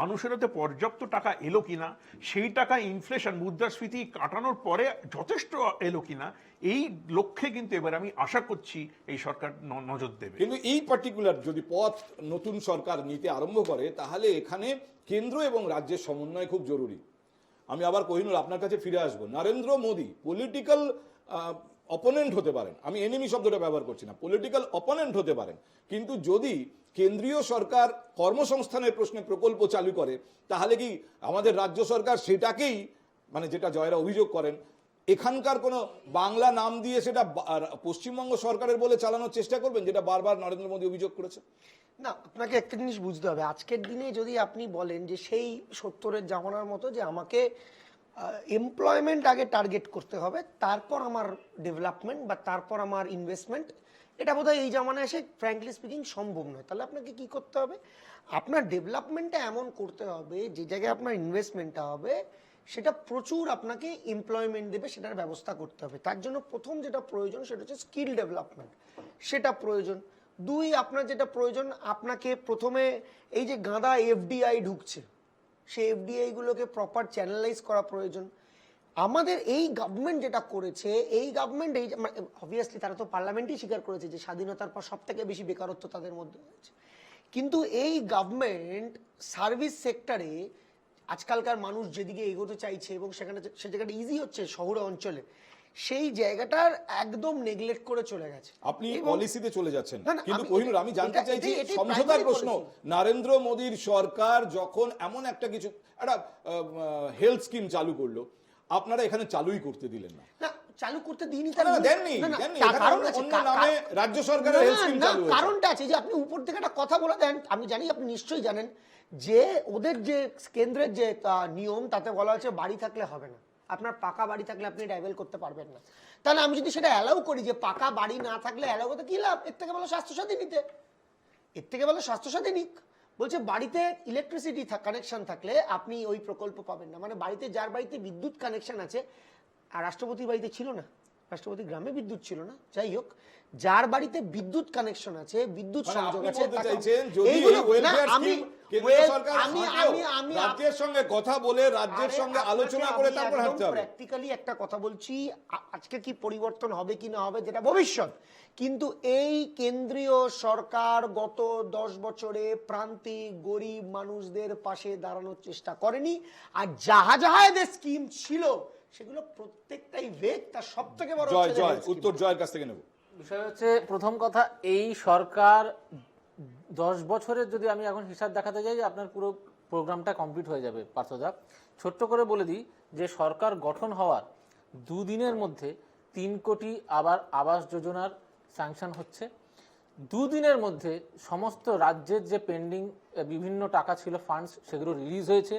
মানুষের হাতে পর্যাপ্ত টাকা এলো কিনা, সেই টাকা ইনফ্লেশন মুদ্রাস্ফীতি কাটানোর পরে যথেষ্ট এলো কিনা, এই লক্ষ্যে কিন্তু এবার আমি আশা করছি এই সরকার নজর দেবে। কিন্তু এই পার্টিকুলার যদি পথ নতুন সরকার নিতে আরম্ভ করে, তাহলে এখানে কেন্দ্র এবং রাজ্যের সমন্বয় খুব জরুরি। আমি আবার কোহিনুর আপনার কাছে ফিরে আসবো। নরেন্দ্র মোদী পলিটিক্যাল অপোনেন্ট হতে পারেন, আমি এনিমি শব্দটা ব্যবহার করছি না, পলিটিক্যাল অপোনেন্ট হতে পারেন, কিন্তু যদি কেন্দ্রীয় সরকার কর্মসংস্থানের প্রশ্নে প্রকল্প চালু করে, তাহলে কি আমাদের রাজ্য সরকার সেটাকেই, মানে যেটা জয়রা অভিযোগ করেন, এখানকার কোনো বাংলা নাম দিয়ে সেটা পশ্চিমবঙ্গ সরকারের বলে চালানোর চেষ্টা করবেন, যেটা বারবার নরেন্দ্র মোদী অভিযোগ করেছে? না, আপনাকে একটা জিনিস বুঝতে হবে। আজকের দিনে যদি আপনি বলেন যে সেই 70-এর জামানার মতো যে আমাকে এমপ্লয়মেন্ট আগে টার্গেট করতে হবে, তারপর আমার ডেভেলপমেন্ট বা তারপর আমার ইনভেস্টমেন্ট, এটা বোধহয় এই জামানায় এসে ফ্র্যাঙ্কলি স্পিকিং সম্ভব নয়। তাহলে আপনাকে কি করতে হবে? আপনার ডেভেলপমেন্টটা এমন করতে হবে যে জায়গায় আপনার ইনভেস্টমেন্টটা হবে সেটা প্রচুর আপনাকে এমপ্লয়মেন্ট দেবে, সেটার ব্যবস্থা করতে হবে। তার জন্য প্রথম যেটা প্রয়োজন সেটা হচ্ছে স্কিল ডেভেলপমেন্ট, সেটা প্রয়োজন। দুই, আপনার যেটা প্রয়োজন, আপনাকে প্রথমে এই যে গাঁদা এফডিআই ঢুকছে, সেই এফডিআই গুলোকে প্রপার চ্যানেলাইজ করা প্রয়োজন। আমাদের এই গভর্নমেন্ট যেটা করেছে, এই গভর্নমেন্ট এই অবভিয়াসলি তারা তো পার্লামেন্টই স্বীকার করেছে যে স্বাধীনতার পর সব থেকে বেশি বেকারত্ব তাদের মধ্যে হয়েছে, কিন্তু এই গভর্নমেন্ট সার্ভিস সেক্টরে আজকালকার মানুষ যেদিকে এগোতে চাইছে এবং সেখানে সে জায়গাটা ইজি হচ্ছে শহর অঞ্চলে, সেই জায়গাটার একদম নেগলেক্ট করে চলে গেছে। আপনি পলিসিতে চলে যাচ্ছেন, না, না, কিন্তু কোহিনুর আমি জানতে চাইছি সমঝোতার প্রশ্ন। নরেন্দ্র মোদীর সরকার যখন এমন একটা কিছু একটা হেলথ স্কিম চালু করলো, আপনারা এখানে চালুই করতে দিলেন না। না, চালু করতে দিইনি না, না, দেননি, দেননি। এখানে কারণ আছে, অন্য নামে রাজ্য সরকারের হেলথ স্কিম চালু হয়েছে। কারণটা আছে যে আপনি উপর থেকে একটা কথা বলে দেন, আমি জানি আপনি নিশ্চয়ই জানেন যে ওদের যে কেন্দ্রের যে নিয়ম তাতে বলা হচ্ছে বাড়ি থাকলে হবে না, আপনার পাকা বাড়ি থাকলে আপনি ট্রাভেল করতে পারবেন না। তাহলে আমি যদি সেটা অ্যালাউ করি যে পাকা বাড়ি না থাকলে অ্যালাউ করতে কি লাভ? এর থেকে ভালো স্বাস্থ্যসাথী নিতে, এর থেকে ভালো স্বাস্থ্যসাথী নিক। বলছে বাড়িতে ইলেকট্রিসিটি কানেকশন থাকলে আপনি ওই প্রকল্প পাবেন না, মানে বাড়িতে যার বাড়িতে বিদ্যুৎ কানেকশন আছে, আর রাষ্ট্রপতির বাড়িতে ছিল না, রাষ্ট্রপতি গ্রামে বিদ্যুৎ ছিল না, যাই হোক, যার বাড়িতে বিদ্যুৎ কানেকশন আছে, বিদ্যুৎ মানে সংযোগ আপনি আছে, বলতে তাকে- চাইছেন যদি এইগুলো- এই ওয়েলফেয়ার না, আমি স্কিম কেন্দ্রীয় সরকার আমি হাঁটেও, আমি রাজ্যের সঙ্গে কথা বলে রাজ্যের সঙ্গে আলোচনা করে তারপর হাঁটতে হবে। প্র্যাকটিক্যালি একটা কথা বলছি, আজকে কি পরিবর্তন হবে কি না হবে যেটা ভবিষ্যৎ, কিন্তু এই কেন্দ্রীয় সরকার গত 10 বছরে প্রান্তিক গরিব মানুষদের পাশে দাঁড়ানোর চেষ্টা করেনি। আর যাহা এদের স্কিম ছিল সেগুলো প্রত্যেকটাই ভেগ। তার সব থেকে বড় জয় হচ্ছে জয় health scheme। উত্তর জয়ের কাছ থেকে নেব। বিষয় হচ্ছে প্রথম কথা, এই সরকার 10 বছরের যদি আমি এখন হিসাব দেখাতে যাই, আপনার পুরো প্রোগ্রামটা কমপ্লিট হয়ে যাবে পার্থদা। ছোট্ট করে বলে দিই যে সরকার গঠন হওয়ার 2 দিনের মধ্যে 3 কোটি আবাস যোজনার স্যাংশন হচ্ছে। 2 দিনের মধ্যে সমস্ত রাজ্যের যে পেন্ডিং বিভিন্ন টাকা ছিল ফান্ডস, সেগুলো রিলিজ হয়েছে।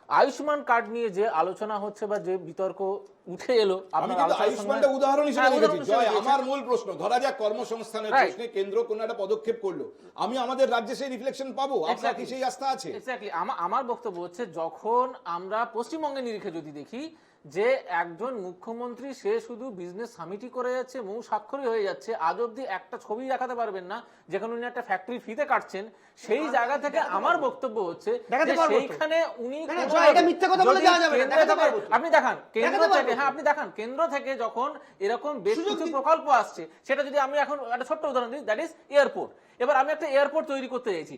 আয়ুষ্মান কার্ড নিয়ে যে আলোচনা হচ্ছে বা যে বিতর্ক উঠে এলো, আমি আপনার কিন্তু আলোচনার আয়ুষ্মানটা সময়- উদাহরণ হিসেবে হ্যাঁ, দেখেছি। উদাহরণ হিসেবে জয়, দিয়েছেন। আমার মূল প্রশ্ন, ধরা যাক কর্মসংস্থানের Right. প্রশ্নে কেন্দ্র কোনো একটা পদক্ষেপ করলো, আমি আমাদের রাজ্যে সেই রিফ্লেকশন পাবো? আপনার কি সেই আস্থা আছে? এক্স্যাক্টলি, আমার বক্তব্য হচ্ছে যখন আমরা পশ্চিমবঙ্গের নিরিখে যদি দেখি যে একজন মুখ্যমন্ত্রী সে শুধু বিজনেস সামিটই করে যাচ্ছে, মৌ স্বাক্ষরই হয়ে যাচ্ছে, আজ অব্দি একটা ছবি দেখাতে পারবেন না যেখানে উনি একটা ফ্যাক্টরি ফিতে কাটছেন। সেই জায়গা থেকে আমার বক্তব্য হচ্ছে দেখাতে যে পারবো তো। সেইখানে উনি না, না, কোনোভাবে- এটা মিথ্যা কথা বলে যদি দেওয়া যাবে না, কেন্দ্র দেখাতে থেকে- পারবো তো। আপনি দেখান কেন্দ্র দেখাতে থেকে, পারবো হ্যাঁ তো। আপনি দেখান কেন্দ্র থেকে যখন এরকম বেশ সুযোগ কিছু দিন। প্রকল্প আসছে, সেটা যদি আমি এখন একটা ছোট্ট উদাহরণ দিই, দ্যাট ইজ এয়ারপোর্ট। এবার আমি একটা এয়ারপোর্ট তৈরি করতে চাইছি,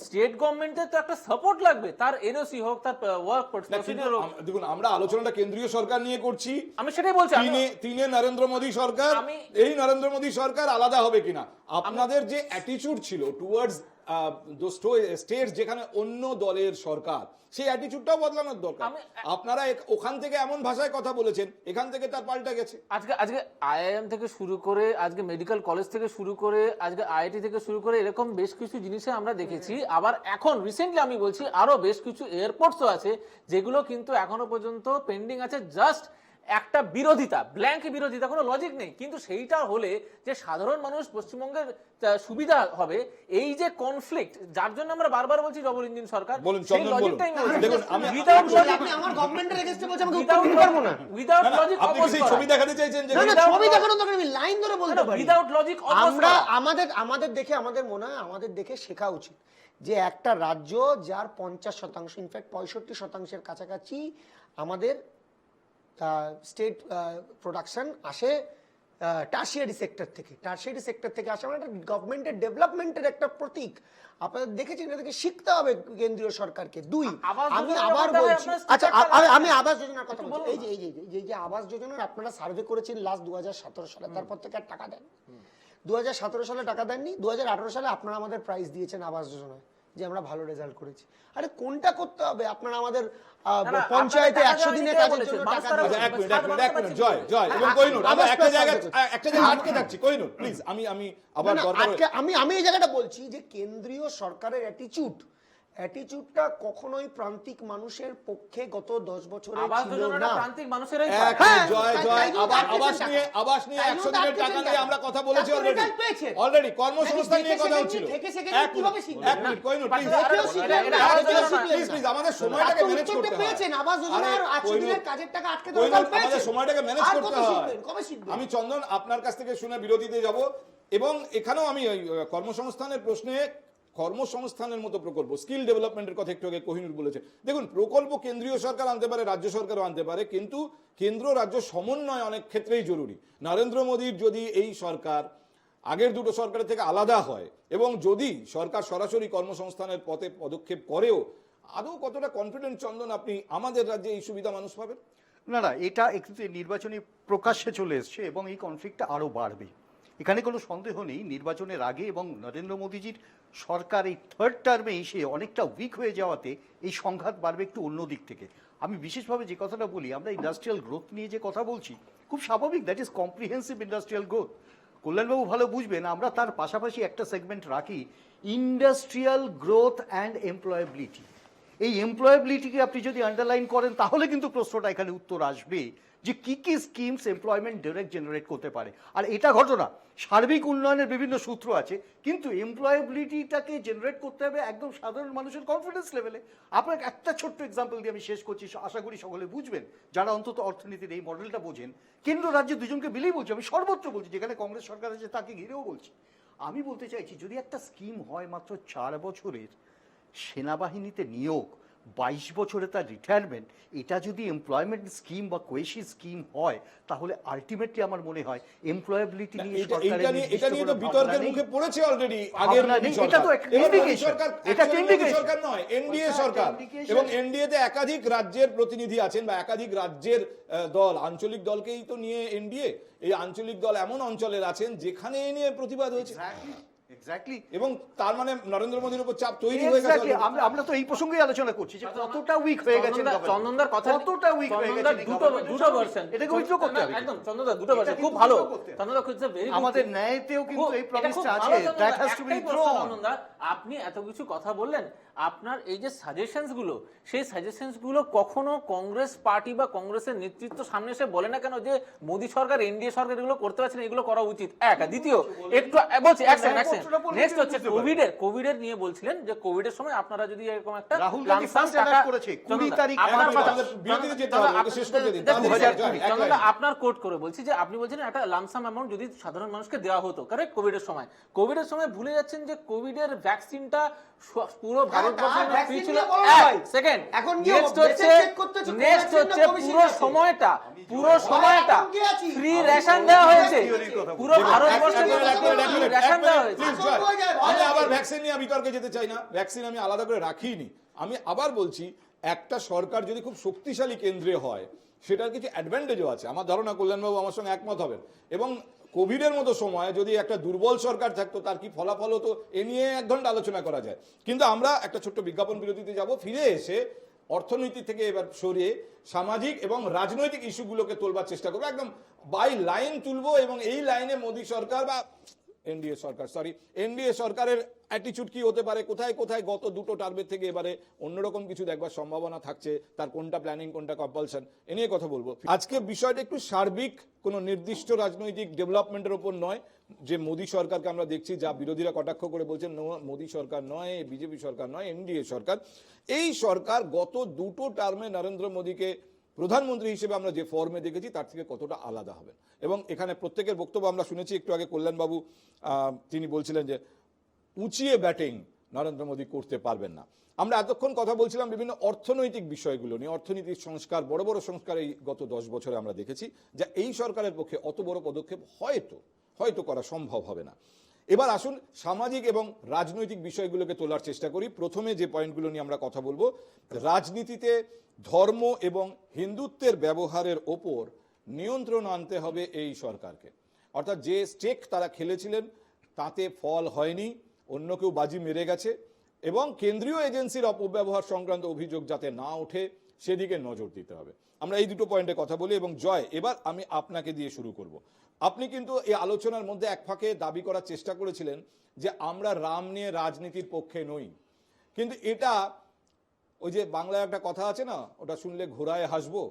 স্টেট গভর্নমেন্টের তো একটা সাপোর্ট লাগবে, তার এনওসি হোক, তার ওয়ার্ক না, কিন্তু প্রসিডিউর হোক। দেখুন, আমরা আলোচনাটা কেন্দ্রীয় সরকার নিয়ে করছি। আমি সেটাই বলছি, তিনে নরেন্দ্র মোদী সরকার, এই নরেন্দ্র মোদী সরকার আলাদা হবে কিনা? আপনাদের যে অ্যাটিটিউড ছিল টুয়ার্ডস স্টেট যেখানে অন্য দলের সরকার, সেই অ্যাটিটিউডটাও বদলানোর দরকার। আপনারা ওখান থেকে এমন ভাষায় কথা বলেছেন, এখান থেকে তার পাল্টা গেছে। আজকে আইআইএম থেকে শুরু করে, আজকে মেডিকেল কলেজ থেকে শুরু করে, আজকে আইআইটি থেকে শুরু করে, এরকম বেশ কিছু জিনিসে আমরা দেখেছি। আবার এখন রিসেন্টলি আমি বলছি আরো বেশ কিছু এয়ারপোর্টসও আছে যেগুলো কিন্তু এখনো পর্যন্ত পেন্ডিং আছে। জাস্ট একটা বিরোধিতা, ব্ল্যাঙ্ক বিরোধিতা, কোনো লজিক নেই, কিন্তু সেইটা হলে যে সাধারণ মানুষ পশ্চিমবঙ্গের সুবিধা হবে। এই যে কনফ্লিক্ট, যার জন্য আমরা বারবার বলছি ডবল ইঞ্জিন সরকার, বলুন, সেই চন্দন বলুন। লজিকটাই দেখুন, আমি উইদাউট লজিক, আপনি আমার গভর্নমেন্টের এগেইনস্টে বলছেন, আমাকে উত্তর দিতে পারবো না। উইদাউট না, না, লজিক আপনি কি সেই ছবি দেখাতে চাইছেন যে না, না, without ছবি logic- দেখানো দরকার, আমি লাইন ধরে বলতে পারি। উইদাউট লজিক আমরা আমাদের দেখে আমাদের মনে হয় আমাদের দেখে শেখা উচিত যে একটা রাজ্য যার 50%, ইনফ্যাক্ট 65%-এর কাছাকাছি আমাদের স্টেট প্রোডাকশন আসে টার্সিয়ারি সেক্টর থেকে। টার্সিয়ারি সেক্টর থেকে আসে মানে গভর্নমেন্টের ডেভেলপমেন্টের একটা প্রতীক। আপনারা দেখেছেন, এটা থেকে শিখতে হবে কেন্দ্রীয় সরকারকে। 2, আবাস আমি যোজনা আবার যখন দেবে, বলছি, আপনার আচ্ছা স্টিকারটা আমি আবাস যোজনার কথা একটু বলছি। বলুন এই যে আবাস যোজনার আপনারা সার্ভে করেছেন লাস্ট 2017 সালে, তারপর থেকে আর টাকা দেন। 2017 সালে টাকা দেননি, 2018 সালে আপনারা আমাদের প্রাইজ দিয়েছেন আবাস যোজনায় যে আমরা ভালো রেজাল্ট করেছি। আরে কোনটা করতে হবে? আপনারা আমাদের পঞ্চায়েতে 100 দিনের কাজের জন্য টাকা আচ্ছা, দিয়েছেন। এক মিনিট, জয় জয় এবং কোহিনূর, আমরা একটা জায়গায় আটকে যাচ্ছি। কোহিনূর প্লিজ, আমি আবার না, দরকার আমি এই জায়গাটা বলছি যে কেন্দ্রীয় সরকারের অ্যাটিটিউডটা কখনোই প্রান্তিক মানুষের পক্ষে গত 10 বছরে আবাস ছিল যোজনাটা না। প্রান্তিক মানুষেরাই এক পায়। হ্যাঁ, জয় তাই- জয় তাই জন্য আবাস নিয়ে তাই 100 জন্য দিনের আটকেছেন টাকা কেন? নিয়ে আমরা কথা বলেছি তারপর অলরেডি। result পেয়েছেন। অলরেডি কর্মসংস্থান নিয়ে কথা হচ্ছিল। থেকে এক কিভাবে মিনিট, শিখবেন? এক মিনিট, কোহিনূর প্লিজ, দেখেও শিখলেন না, দেখেও শিখলেন না। প্লিজ আমাদের সময়টাকে আপনি ম্যানেজ উত্তরটা করতে হয়। পেয়েছেন, আবাস যোজনার আরে, 100 দিনের কোহিনূর, কাজের টাকা আটকে কোহিনূর, দেওয়ার পেয়েছেন। আমাদের সময়টাকে ম্যানেজ আর করতে কত হয়। শিখবেন? কবে শিখবেন? আমি চন্দন আপনার কাছ থেকে শুনে বিরতিতে যাব এবং এখানেও আমি ওই কর্মসংস্থানের প্রশ্নে, কর্মসংস্থানের মতো প্রকল্প, স্কিল ডেভেলপমেন্টের কথা একটু আগে কোহিনূর বলেছে। দেখুন, প্রকল্প কেন্দ্রীয় সরকার আনতে পারে, রাজ্য সরকারও আনতে পারে, কিন্তু কেন্দ্র রাজ্য সমন্বয় অনেক ক্ষেত্রেই জরুরি। নরেন্দ্র মোদীর যদি এই সরকার আগের দুটো সরকারের থেকে আলাদা হয় এবং যদি সরকার সরাসরি কর্মসংস্থানের পথে পদক্ষেপ করেও, আদৌ কতটা কনফিডেন্ট চন্দন আপনি আমাদের রাজ্যে এই সুবিধা মানুষ পাবেন? না, এটা একটু নির্বাচনী প্রকাশ্যে চলে এসছে এবং এই কনফ্লিক্টটা আরো বাড়বে। এখানে কোনো সন্দেহ নেই, নির্বাচনের আগে এবং নরেন্দ্র মোদীজির সরকার এই থার্ড টার্মে এসে অনেকটা উইক হয়ে যাওয়াতে এই সংঘাত বাড়বে একটু অন্য দিক থেকে। আমি বিশেষভাবে যে কথাটা বলি, আমরা ইন্ডাস্ট্রিয়াল গ্রোথ নিয়ে যে কথা বলছি, খুব স্বাভাবিক, that is comprehensive industrial growth. কল্যাণবাবু ভালো বুঝবেন, আমরা তার পাশাপাশি একটা সেগমেন্ট রাখি ইন্ডাস্ট্রিয়াল গ্রোথ অ্যান্ড এমপ্লয়াবিলিটি। এই এমপ্লয়াবিলিটিকে আপনি যদি আন্ডারলাইন করেন তাহলে কিন্তু প্রশ্নটা এখানে উত্তর আসবে যে কি কি স্কিমস এমপ্লয়মেন্ট ডাইরেক্ট জেনারেট করতে পারে। আর এটা ঘটনা, সার্বিক উন্নয়নের বিভিন্ন সূত্র আছে, কিন্তু এমপ্লয়াবিলিটিটাকে জেনারেট করতে হবে একদম সাধারণ মানুষের কনফিডেন্স লেভেলে। আপনাকে একটা ছোট্ট এক্সাম্পল দিয়ে আমি শেষ করছি, আশা করি সকলে বুঝবেন যারা অন্তত অর্থনীতির এই মডেলটা বোঝেন। কেন্দ্র রাজ্যে দুজনকে মিলেই বলছি, আমি সর্বত্র বলছি, যেখানে কংগ্রেস সরকার আছে তাকে ঘিরেও বলছি। আমি বলতে চাইছি, যদি একটা স্কিম হয় মাত্র 4 বছরের সেনাবাহিনীতে নিয়োগ, 22 বছরে তার রিটায়ারমেন্ট, এটা যদি এমপ্লয়মেন্ট স্কিম বা কোয়েশি স্কিম হয়, তাহলে আলটিমেটলি আমার মনে হয় এমপ্লয়াবিলিটি নিয়ে এটা নিয়ে তো বিতর্কের মুখে পড়েছে অলরেডি আগের মোদী সরকার। এটা তো একটা ইন্ডিকেশন, এটা একটা ইন্ডিকেশন সরকার নয়, এনডিএ সরকার, এবং এনডিএ তে একাধিক রাজ্যের প্রতিনিধি আছেন বা একাধিক রাজ্যের দল, আঞ্চলিক দলকেই তো নিয়ে এনডিএ। এই আঞ্চলিক দল এমন অঞ্চলের আছেন যেখানে এ নিয়ে প্রতিবাদ হয়েছে, এক্স্যাক্টলি, এবং তার মানে নরেন্দ্র মোদীর উপর চাপ তৈরি হয়ে গেছে। আমরা তো এই প্রসঙ্গেই আলোচনা করছি যে কতটা উইক হয়ে গেছে চন্দনদার কথা, কতটা উইক হয়ে গেছে, দুটো ভার্সন, এটাকে উইথড্র করতে হবে একদম। চন্দনদা দুটো ভার্সন খুব ভালো, চন্দনদা খুব ভেরি গুড। আমাদের ন্যায়তেও কিন্তু এই প্রমিসটা আছে, that has to be withdrawn. চন্দনদা, আপনি এত কিছু কথা বললেন, আপনার এই যে সাজেশনস গুলো, সেই সাজেশনস গুলো কখনো কংগ্রেস পার্টি বা কংগ্রেসের নেতৃত্ব সামনে এসে বলে না কেন যে মোদী সরকার, এনডিএ সরকার এগুলো করতে পারছে না, এগুলো করা উচিত? এক। দ্বিতীয়, একটু বলছি নেক্সট হচ্ছে কোভিডের নিয়ে বলছিলেন যে কোভিডের সময় আপনারা যদি এরকম একটা লামসাম টাকা করেছে 20 তারিখ, আপনার কোট করে বলছি যে আপনি বলছেন একটা লামসাম অ্যামাউন্ট যদি সাধারণ মানুষকে দেওয়া হতো, কারেক্ট? কোভিডের সময় ভুলে যাচ্ছেন যে কোভিডের ভ্যাকসিনটা পুরো ভারতবর্ষে ফ্রি ছিল। সেকেন্ড, নেক্সট হচ্ছে পুরো সময়টা ফ্রি রেশন দেওয়া হয়েছে, পুরো ভারতবর্ষে রেশন দেওয়া হয়েছে। আমি আবার ভ্যাকসিন নিয়ে বিতর্কে যেতে চাই না, ভ্যাকসিন আমি আলাদা করে রাখিনি। আমি আবার বলছি, একটা সরকার যদি খুব শক্তিশালী কেন্দ্রে হয়, সেটার কিছু অ্যাডভান্টেজও আছে। আমার ধারণা কল্যাণবাবু আমার সঙ্গে একমত হবেন। এবং কোভিডের মতো সময় যদি একটা দুর্বল সরকার থাকতো, তার কি ফলাফল হতো, এ নিয়ে 1 ঘন্টা আলোচনা করা যায়। কিন্তু আমরা একটা ছোট্ট বিজ্ঞাপন বিরতিতে যাব, ফিরে এসে অর্থনীতি থেকে এবার সরিয়ে সামাজিক এবং রাজনৈতিক ইস্যুগুলোকে তোলবার চেষ্টা করবো, একদম বাই লাইন তুলবো। এবং এই লাইনে মোদী সরকার বা এনডিএ সরকারের অ্যাটিটিউড কি হতে পারে, কোথায় কোথায় গত দুটো টার্মের থেকে এবারে অন্যরকম কিছু দেখবার সম্ভাবনা থাকছে, তার কোনটা প্ল্যানিং কোনটা কম্পালশন, এ নিয়ে কথা বলবো। আজকে বিষয়টা একটু সার্বিক, কোনো নির্দিষ্ট রাজনৈতিক ডেভেলপমেন্টের ওপর নয়। যে মোদী সরকারকে আমরা দেখছি, যা বিরোধীরা কটাক্ষ করে বলছেন মোদী সরকার নয়, বিজেপি সরকার নয়, এনডিএ সরকার। এই সরকার গত দুটো টার্মে নরেন্দ্র মোদীকে প্রধানমন্ত্রী হিসেবে আমরা যে ফর্মে দেখেছি তার থেকে কতটা আলাদা হবে। এবং এখানে প্রত্যেকের বক্তব্য আমরা শুনেছি। একটু আগে কল্যাণবাবু তিনি বলছিলেন যে উঁচিয়ে ব্যাটিং নরেন্দ্র মোদী করতে পারবেন না। আমরা এতক্ষণ কথা বলছিলাম বিভিন্ন অর্থনৈতিক বিষয়গুলো নিয়ে, অর্থনীতির সংস্কার, বড় বড় সংস্কার এই গত 10 বছরে আমরা দেখেছি, যা এই সরকারের পক্ষে অত বড় পদক্ষেপ হয়তো করা সম্ভব হবে না। এবার আসুন সামাজিক এবং রাজনৈতিক বিষয়গুলোকে তোলার চেষ্টা করি। প্রথমে যে পয়েন্টগুলো নিয়ে আমরা কথা বলবো, রাজনীতিতে ধর্ম এবং হিন্দুত্বের ব্যবহারের ওপর নিয়ন্ত্রণ আনতে হবে এই সরকারকে। অর্থাৎ যে স্টেক তারা খেলেছিলেন তাতে ফল হয়নি, অন্য কেউ বাজি মেরে গেছে, এবং কেন্দ্রীয় এজেন্সির অপব্যবহার সংক্রান্ত অভিযোগ যাতে না ওঠে সেদিকে নজর দিতে হবে। আমরা এই দুটো পয়েন্টে কথা বলি। এবং জয়, এবার আমি আপনাকে দিয়ে শুরু করব। আপনি কিন্তু এই আলোচনার মধ্যে এক ফাঁকে দাবি করার চেষ্টা করেছিলেন যে আমরা রাম নিয়ে রাজনীতির পক্ষে নই, কিন্তু এটা ওই যে বাংলায় একটা কথা আছে না, ওটা শুনলে ঘোড়ায় হাসবো,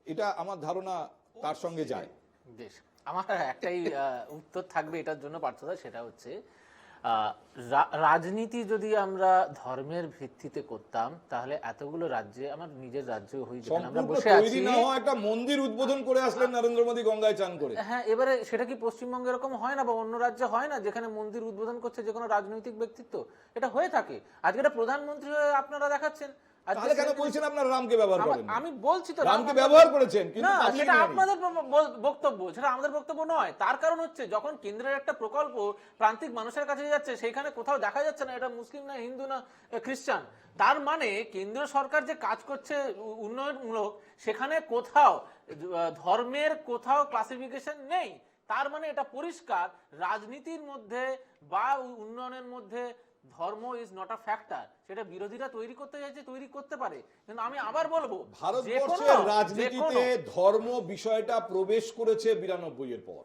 এটা আমার ধারণা তার সঙ্গে যায়। বেশ, আমার একটাই উত্তর থাকবে এটার জন্য পার্থদা, সেটা হচ্ছে রাজনীতি যদি আমরা ধর্মের ভিত্তিতে করতাম তাহলে এতগুলো রাজ্যে, আমার নিজের রাজ্যে হয়ে যেত, আমরা বসে আছি একটা মন্দির উদ্বোধন করে আসলেন নরেন্দ্র মোদী গঙ্গায় চান করে। হ্যাঁ, এবারে সেটা কি পশ্চিমবঙ্গে এরকম হয় না বা অন্য রাজ্যে হয় না যেখানে মন্দির উদ্বোধন করছে যে কোনো রাজনৈতিক ব্যক্তিত্ব? এটা হয়ে থাকে। আজকে এটা প্রধানমন্ত্রী হয়ে আপনারা দেখাচ্ছেন। তাহলে কেন বলছেন আপনারা রামকে ব্যবহার করেন? আমি বলছি তো রামকে ব্যবহার করেছেন, কিন্তু না, সেটা আপনাদের বক্তব্য, সেটা আমাদের বক্তব্য নয়। তার কারণ হচ্ছে যখন কেন্দ্রের একটা প্রকল্প প্রান্তিক মানুষের কাছে যাচ্ছে, সেখানে কোথাও দেখা যাচ্ছে না এটা মুসলিম না হিন্দু না খ্রিস্টান। তার মানে কেন্দ্র সরকার যে কাজ করছে উন্নয়নমূলক, সেখানে কোথাও ধর্মের কোথাও ক্লাসিফিকেশন নেই। তার মানে এটা পরিষ্কার রাজনীতির মধ্যে বা উন্নয়নের মধ্যে ধর্ম ইজ নট আ ফ্যাক্টর, সেটা বিরোধীরা তৈরি করতে চাইছে, তৈরি করতে পারে, কিন্তু আমি আবার বলবো ভারতবর্ষের রাজনীতিতে ধর্ম বিষয়টা প্রবেশ করেছে 92 এর পর।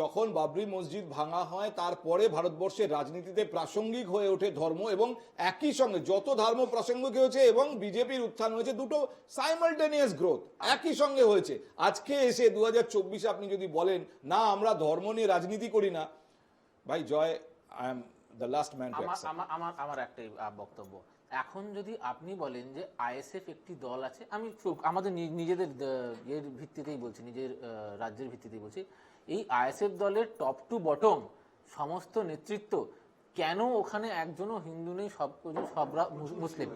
যখন বাবরি মসজিদ ভাঙা হয় তারপরে ভারতবর্ষের রাজনীতিতে প্রাসঙ্গিক হয়ে ওঠে ধর্ম, এবং একই সঙ্গে যত ধর্ম প্রাসঙ্গিক হয়েছে এবং বিজেপির উত্থান হয়েছে, দুটো সাইমালটেনিয়াস গ্রোথ একই সঙ্গে হয়েছে। আজকে এসে 2024 আপনি যদি বলেন না আমরা ধর্ম নিয়ে রাজনীতি করি না, ভাই Joy, I am the last man to accept. আমার একটাই বক্তব্য, এখন যদি আপনি বলেন যে আইএসএফ একটি দল আছে, আমি আমাদের নিজেদের এর ভিত্তিতেই বলছি, নিজের রাজ্যের ভিত্তিতেই বলছি, এই আইএসএফ দলের টপ টু বটম সমস্ত নেতৃত্ব, কেন ওখানে একজনও হিন্দু নেই, সবরা মুসলিম?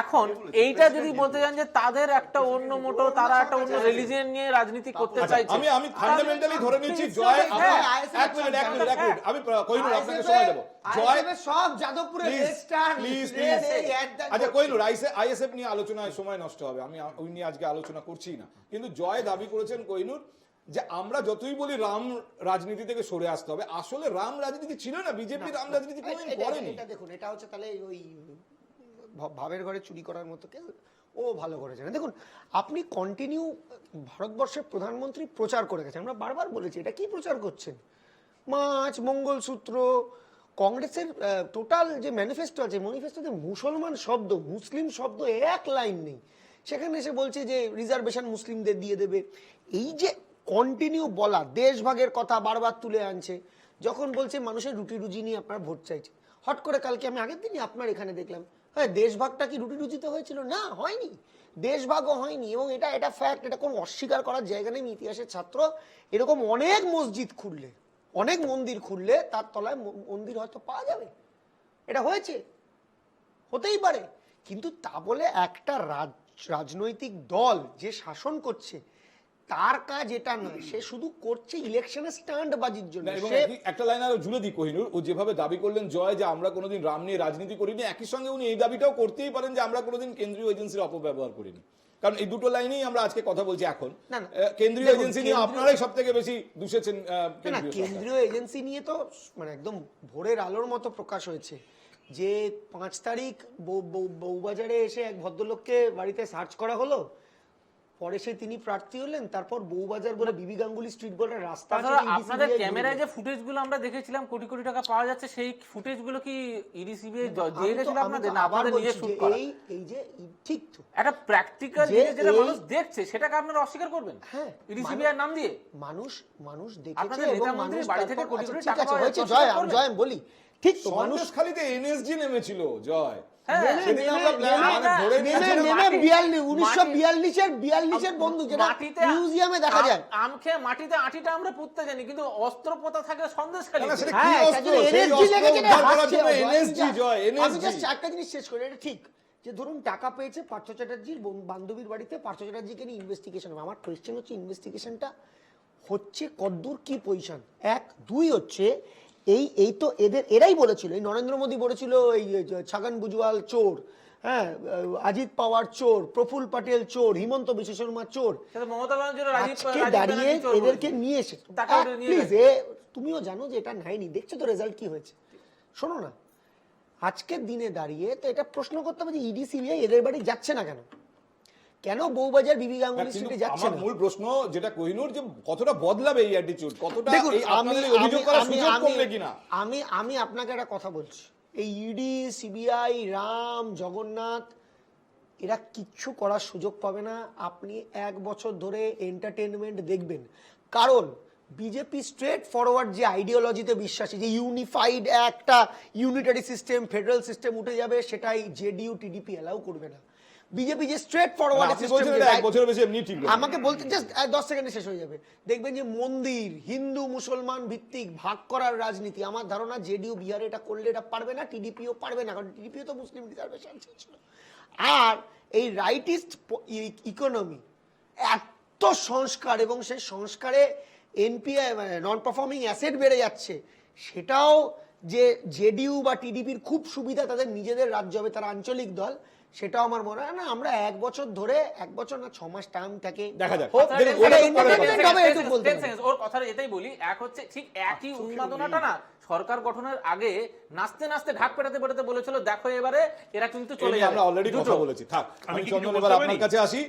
এখন এইটা যদি বলতে চান যে তাদের একটা অন্য মোটো, তারা একটা অন্য রিলিজিয়ন নিয়ে রাজনীতি করতে চাইছে, আমি ফান্ডামেন্টালি ধরে নিচ্ছি জয়, এক মিনিট আমি কোহিনূর আপনাকে সময় দেব। জয় সব যাদবপুরের প্লিজ, আচ্ছা কোহিনূর, আইএসএফ নিয়ে আলোচনায় সময় নষ্ট হবে, আমি ওই নিয়ে আজকে আলোচনা করছি না। কিন্তু জয় দাবি করেছেন কোহিনূর যে আমরা যতই বলি রাম রাজনীতি থেকে সরে আসতে হবে, আসলে রাম রাজনীতি ছিল না, বিজেপি রাম রাজনীতি কোনোদিন করেনি। এটা দেখুন, এটা হচ্ছে তাহলে ওই ভাবের ঘরে চুরি করার মতো কেস, ও ভালো করেছে না। দেখুন, আপনি কন্টিনিউ ভারতবর্ষের প্রধানমন্ত্রী প্রচার করে গেছেন, আমরা বারবার বলেছি এটা কি প্রচার করছেন, মাছ মঙ্গলসূত্র। কংগ্রেসের টোটাল যে ম্যানিফেস্টো আছে, ম্যানিফেস্টোতে মুসলমান শব্দ, মুসলিম শব্দ এক লাইন নেই। সেখানে এসে বলছে যে রিজার্ভেশন মুসলিমদের দিয়ে দেবে। এই যে কন্টিনিউ বলা, দেশভাগের কথা বারবার তুলে আনছে, যখন বলছে মানুষের রুটি রুজি নিয়ে আপনার ভোট চাইছে, হট করে কালকে আমি আগের দিনই আপনার এখানে দেখলাম, হ্যাঁ দেশভাগটা কি রুটি রুজিতে হয়েছিল? না, হয়নি, দেশভাগও হয়নি। এবং এটা ফ্যাক্ট, এটা কোনো অস্বীকার করার জায়গা নেই। ইতিহাসের ছাত্র, এরকম অনেক মসজিদ খুললে, অনেক মন্দির খুললে তার তলায় মন্দির হয়তো পাওয়া যাবে, এটা হয়েছে, হতেই পারে। কিন্তু তা বলে একটা রাজনৈতিক দল যে শাসন করছে তার কাজ এটা নয়, সে শুধু করছে ইলেকশনে স্ট্যান্ড বাজির জন্য। এবং একটা লাইন আরো জুড়ে দিই কোহিনূর, ও যেভাবে দাবি করলেন জয় যে আমরা কোনোদিন রাম নিয়ে রাজনীতি করিনি, একই সঙ্গে উনি এই দাবিটাও করতেই পারেন যে আমরা কোনোদিন কেন্দ্রীয় এজেন্সির অপব্যবহার করিনি। কারণ এই দুটো লাইনেই আমরা আজকে কথা বলছি। এখন কেন্দ্রীয় এজেন্সি নিয়ে আপনারাই সব থেকে বেশি দুষেছেন। কেন্দ্রীয় এজেন্সি নিয়ে তো মানে একদম ভোরের আলোর মতো প্রকাশ হয়েছে যে 5 তারিখ বউবাজারে এসে এক ভদ্রলোককে বাড়িতে সার্চ করা হলো, পরে সে তিনি প্রার্থী হলেন, তারপর বউবাজার বলে বিবি গাঙ্গুলি স্ট্রিট বলে রাস্তা আছে। আপনাদের ক্যামেরায় যে ফুটেজগুলো আমরা দেখেছিলাম কোটি কোটি টাকা পাওয়া যাচ্ছে, সেই ফুটেজগুলো কি ইডি সিবিআই দিয়ে গেছিল আপনাদের, না আপনাদের নিজে শুট করা? এই যে ঠিক তো একটা প্র্যাকটিক্যাল জিনিস যেটা মানুষ দেখছে, সেটাকে আপনারা অস্বীকার করবেন? হ্যাঁ, ইডি সিবিআই নাম দিয়ে মানুষ দেখেছে এবং মানুষ বাড়ি থেকে কোটি কোটি টাকা পাওয়া যাচ্ছে। জয় আমি বলি, ঠিক তো, মানুষ খালিতে এনএসজি নেমেছিল জয়, 1942 বন্ধু, যেটা মিউজিয়ামে দেখা যায়। আমখে মাটিতে আটিটা আমরা পুঁততে জানি, কিন্তু অস্ত্র পোতা থাকে সন্দেশখালী। আমি জাস্ট একটা জিনিস শেষ করি, এটা ঠিক যে ধরুন টাকা পেয়েছে পার্থ চ্যাটার্জির বান্ধবীর বাড়িতে, পার্থ চ্যাটার্জিকে নিয়ে ইনভেস্টিগেশন হবে। আমার কোয়েশ্চেন হচ্ছে ইনভেস্টিগেশনটা হচ্ছে কদ্দূর, কি পজিশন? 1 2 হচ্ছে এই তো এরাই বলেছিল, এই নরেন্দ্র মোদী বলেছিল এই ছাগন ভুজবল চোর, হ্যাঁ অজিত পাওয়ার চোর, প্রফুল্ল প্যাটেল চোর, হিমন্ত বিশ্ব শর্মা চোর। আজকে দাঁড়িয়ে এদেরকে নিয়ে এসে প্লিজ, তুমিও জানো যে এটা নেয়নি, দেখছো তো রেজাল্ট কি হয়েছে। শোনো না, আজকের দিনে দাঁড়িয়ে তো এটা প্রশ্ন করতে হবে যে ইডি সিবিআই এদের বাড়ি যাচ্ছে না কেন? কেন বউবাজার বিবি গাঙ্গুলি স্ট্রিটে যাচ্ছে না? মূল প্রশ্ন যেটা কোহিনূর, যে কতটা বদলাবে এই অ্যাটিটিউড, কতটা এই আপনাদের অভিযোগ করার সুযোগ কমবে কিনা। আমি আপনাকে একটা কথা বলছি, এই ইডি সিবিআই রাম জগন্নাথ এরা কিচ্ছু করার সুযোগ পাবে না। আপনি 1 বছর ধরে এন্টারটেইনমেন্ট দেখবেন, কারণ বিজেপি স্ট্রেট ফরওয়ার্ড যে আইডিওলজিতে বিশ্বাসী, যে ইউনিফাইড একটা ইউনিটারি সিস্টেম, ফেডারেল সিস্টেম উঠে যাবে, সেটাই জেডিইউ টিডিপি অ্যালাউ করবে না। বিজেপি যে স্ট্রেট ফরওয়ার্ড সিস্টেম, আমাকে বলতে জাস্ট 10 সেকেন্ডে শেষ হয়ে যাবে, দেখবেন যে মন্দির হিন্দু মুসলমান ভিত্তিক ভাগ করার রাজনীতি। আমার ধারণা জেডিইউ বিহারে এটা করলে এটা পারবে না, টিডিপিও পারবে না, কারণ টিডিপিও তো মুসলিম রিজার্ভেশন ছিল। আর এই রাইটিস্ট ইকোনমি, এত সংস্কার, এবং সেই সংস্কারে এনপিআই মানে নন পারফর্মিং অ্যাসেট বেড়ে যাচ্ছে, সেটাও যে জেডিইউ বা টিডিপির খুব সুবিধা, তাদের নিজেদের রাজ্য হবে, তারা আঞ্চলিক দল, সেটাও আমার মনে হয় না। আমরা 1 বছর ধরে, 1 বছর না 6 মাস টার্ম থাকে দেখা যাক। হোক, দেখুন, এটা ওটা তো পরের independent কথা। হবে, এটুকু বলতে পারি। ওর কথাটা এটাই বলি, এক হচ্ছে ঠিক একই উন্মাদনাটা না সরকার গঠনের আগে নাচতে নাচতে ঢাক পেটাতে পেটাতে বলেছিল দেখো এবারে এরা কিন্তু এই চলে নিয়ে যাবে। আমরা অলরেডি কথা বলেছি। থাক, আমি কি চন্দন কিছু এবার বলতে আপনার পারি? কাছে আসি।